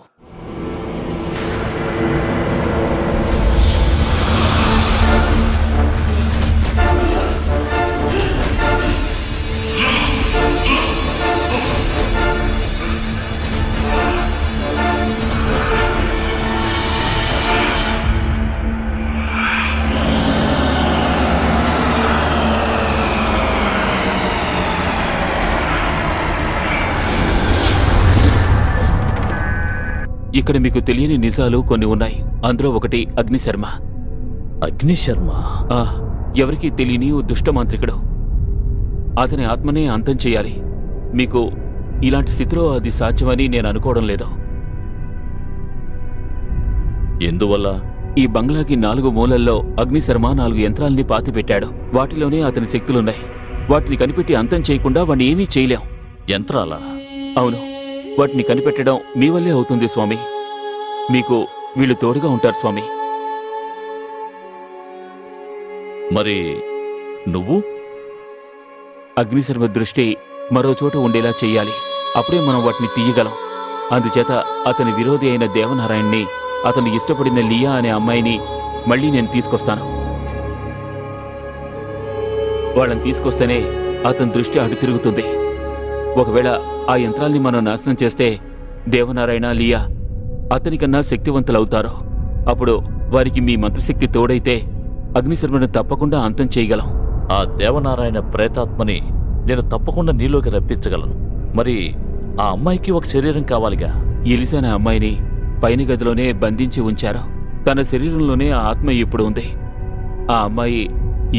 F: ఇక్కడ మీకు తెలియని నిజాలు కొన్ని ఉన్నాయి. అందులో ఒకటి అగ్నిశర్మ.
E: అగ్నిశర్మ?
F: ఎవరికీ తెలియని ఓ దుష్టమాంత్రికుడు. అతని ఆత్మనే అంతం చేయాలి. మీకు ఇలాంటి స్థితిలో అది సాధ్యమని నేను అనుకోవడం లేదు.
E: ఎందువల్ల?
F: ఈ బంగ్లాకి 4 మూలల్లో అగ్నిశర్మ 4 యంత్రాల్ని పాతిపెట్టాడు. వాటిలోనే అతని శక్తులున్నాయి. వాటిని కనిపెట్టి అంతం చేయకుండా వాణ్ణి ఏమీ చేయలేం.
E: యంత్రాలా?
F: అవును, వాటిని కనిపెట్టడం మీ వల్లే అవుతుంది స్వామి. మీకు వీళ్ళు తోడుగా ఉంటారు స్వామి.
E: మరి నువ్వు?
F: అగ్నిశర్మ దృష్టి మరో చోట ఉండేలా చెయ్యాలి. అప్పుడే మనం వాటిని తీయగలం. అందుచేత అతని విరోధి అయిన దేవనారాయణ్ణి, అతను ఇష్టపడిన లియా అనే అమ్మాయిని మళ్ళీ నేను తీసుకొస్తాను. వాళ్ళని తీసుకొస్తేనే అతని దృష్టి అటు తిరుగుతుంది. ఒకవేళ ఆ యంత్రాల్ని మనం నాశనం చేస్తే దేవనారాయణ, లియా అతనికన్నా శక్తివంతులవుతారు. అప్పుడు వారికి మీ మంత్రశక్తి తోడైతే అగ్నిశర్మను తప్పకుండా అంతం చేయగలం.
E: ఆ దేవనారాయణ ప్రేతాత్మని నేను తప్పకుండా నీలోకి రప్పించగలను. మరి ఆ అమ్మాయికి ఒక శరీరం కావాలిగా?
F: ఎలిసా అనే అమ్మాయిని పైన గదిలోనే బంధించి ఉంచారు. తన శరీరంలోనే ఆ ఆత్మ ఇప్పుడు ఉంది. ఆ అమ్మాయి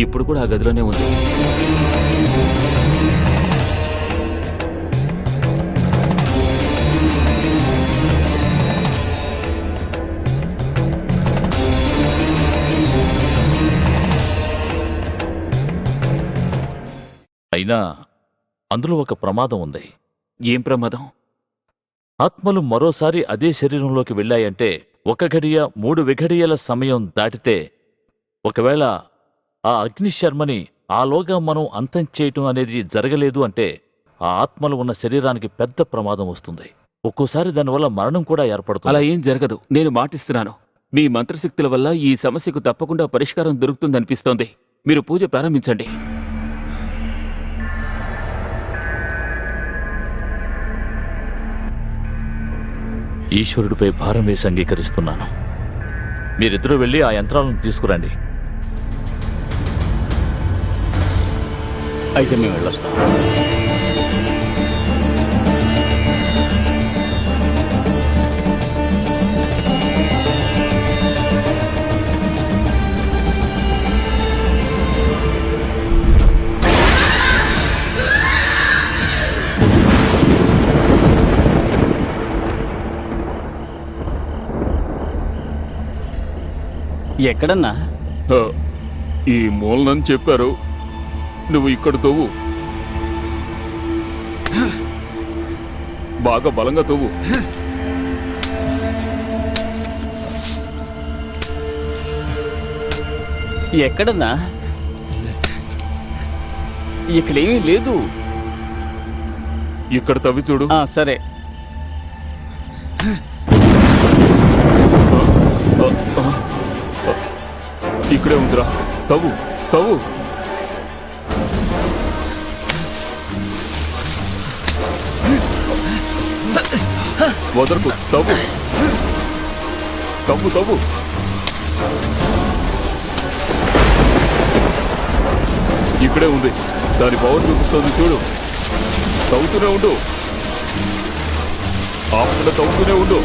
F: ఇప్పుడు కూడా ఆ గదిలోనే ఉంది.
E: అయినా అందులో ఒక ప్రమాదం ఉంది.
F: ఏం ప్రమాదం?
E: ఆత్మలు మరోసారి అదే శరీరంలోకి వెళ్ళాయంటే 1 ఘడియ 3 విఘడియల సమయం దాటితే, ఒకవేళ ఆ అగ్నిశర్మని ఆలోగా మనం అంతం చేయటం అనేది జరగలేదు అంటే ఆ ఆత్మలు ఉన్న శరీరానికి పెద్ద ప్రమాదం వస్తుంది. ఒక్కోసారి దానివల్ల మరణం కూడా ఏర్పడుతుంది.
F: అలా ఏం జరగదు, నేను మాటిస్తున్నాను. మీ మంత్రశక్తుల వల్ల ఈ సమస్యకు తప్పకుండా పరిష్కారం దొరుకుతుందనిపిస్తోంది. మీరు పూజ ప్రారంభించండి.
E: ఈశ్వరుడిపై భారం వేసి అంగీకరిస్తున్నాను. మీరిద్దరూ వెళ్ళి ఆ యంత్రాలను తీసుకురండి.
A: అయితే మేము వెళ్ళొస్తాం. ఎక్కడన్నా?
D: ఈ మూలనని చెప్పారు. నువ్వు ఇక్కడ తవ్వు, బాగా బలంగా తవ్వు.
A: ఎక్కడన్నా? ఇక్కడేమీ లేదు.
D: ఇక్కడ తవ్వి చూడు.
A: సరే.
D: ఇక్కడే ఉందిరా. తవ్వు తవ్వు. వదలకు. తవ్వు తవ్వు తవ్వు. ఇక్కడే ఉంది. దాని పవర్ చూపిస్తుంది చూడు. తవ్వుతూనే ఉండు. ఆపకుండా తవ్వుతూనే ఉండు.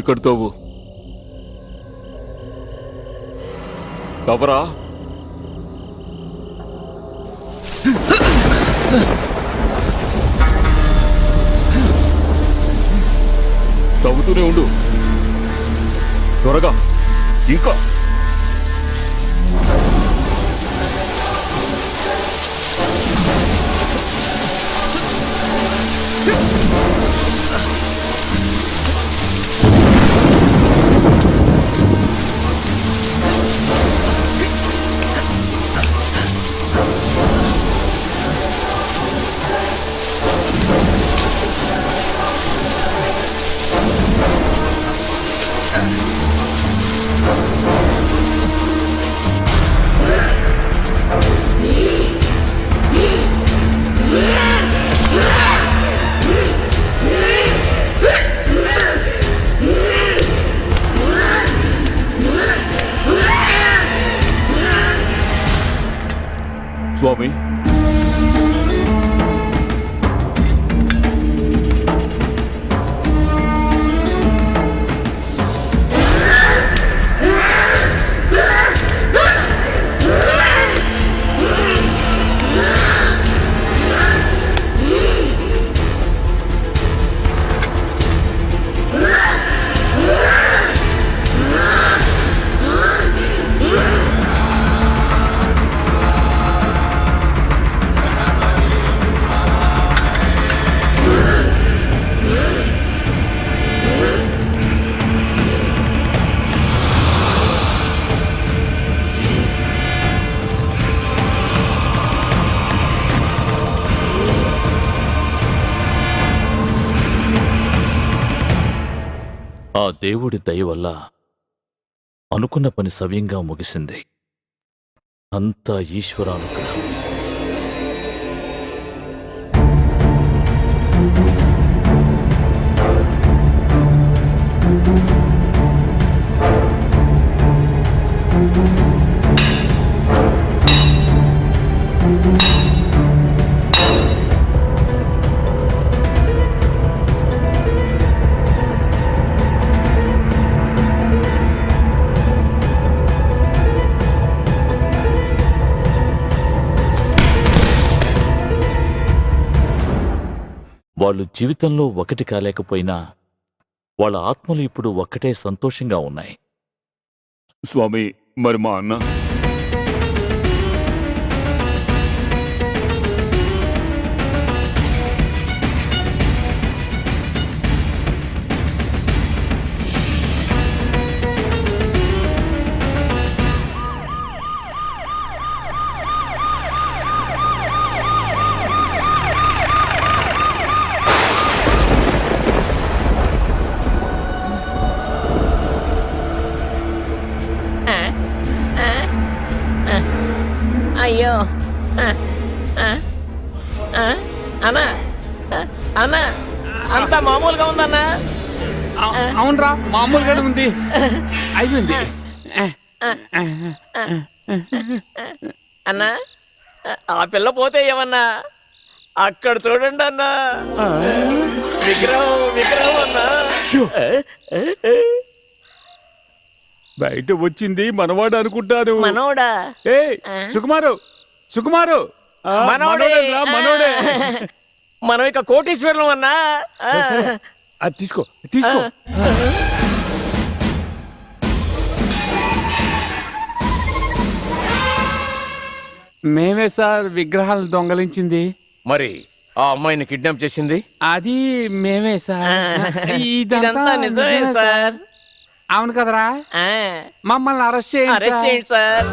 D: ఇక్కడ తవ్వు. తవ్వరా. తవ్వుతూనే ఉండు. త్వరగా ఇంకా. స్వామి,
E: ఆ దేవుడి దయ వల్ల అనుకున్న పని సవ్యంగా ముగిసింది. అంతా ఈశ్వరానుగ్రహం. వాళ్ళు జీవితంలో ఒకటి కాలేకపోయినా వాళ్ళ ఆత్మలు ఇప్పుడు ఒక్కటే సంతోషంగా ఉన్నాయి.
D: స్వామి, మరి మా అన్న?
H: అయ్యో అన్నా అన్నా అంతా మామూలుగా ఉందన్నా.
C: అవునరా, మామూలుగానే ఉంది. అయిపోయింది.
H: అన్నా ఆ పిల్ల పోతే ఏమన్నా అక్కడ చూడండి అన్నా, విగ్రహం విగ్రహం అన్నా.
C: బయట వచ్చింది మనవాడు అనుకుంటాను.
H: మనోడా?
C: ఏ సుకుమారు, సుకుమారు, మనోడేరా, మనోడే.
H: మనం ఇక కోటీశ్వరులం అన్నా.
C: అది తీసుకో, తీసుకో. మేమే సార్ విగ్రహాలు దొంగలించింది.
B: మరి ఆ అమ్మాయిని కిడ్నాప్ చేసింది?
C: అది మేమే సార్.
H: ఇదంతా నిజమే సార్.
C: అవును కదరా, మమ్మల్ని అరెస్ట్ చేయండి
H: సార్.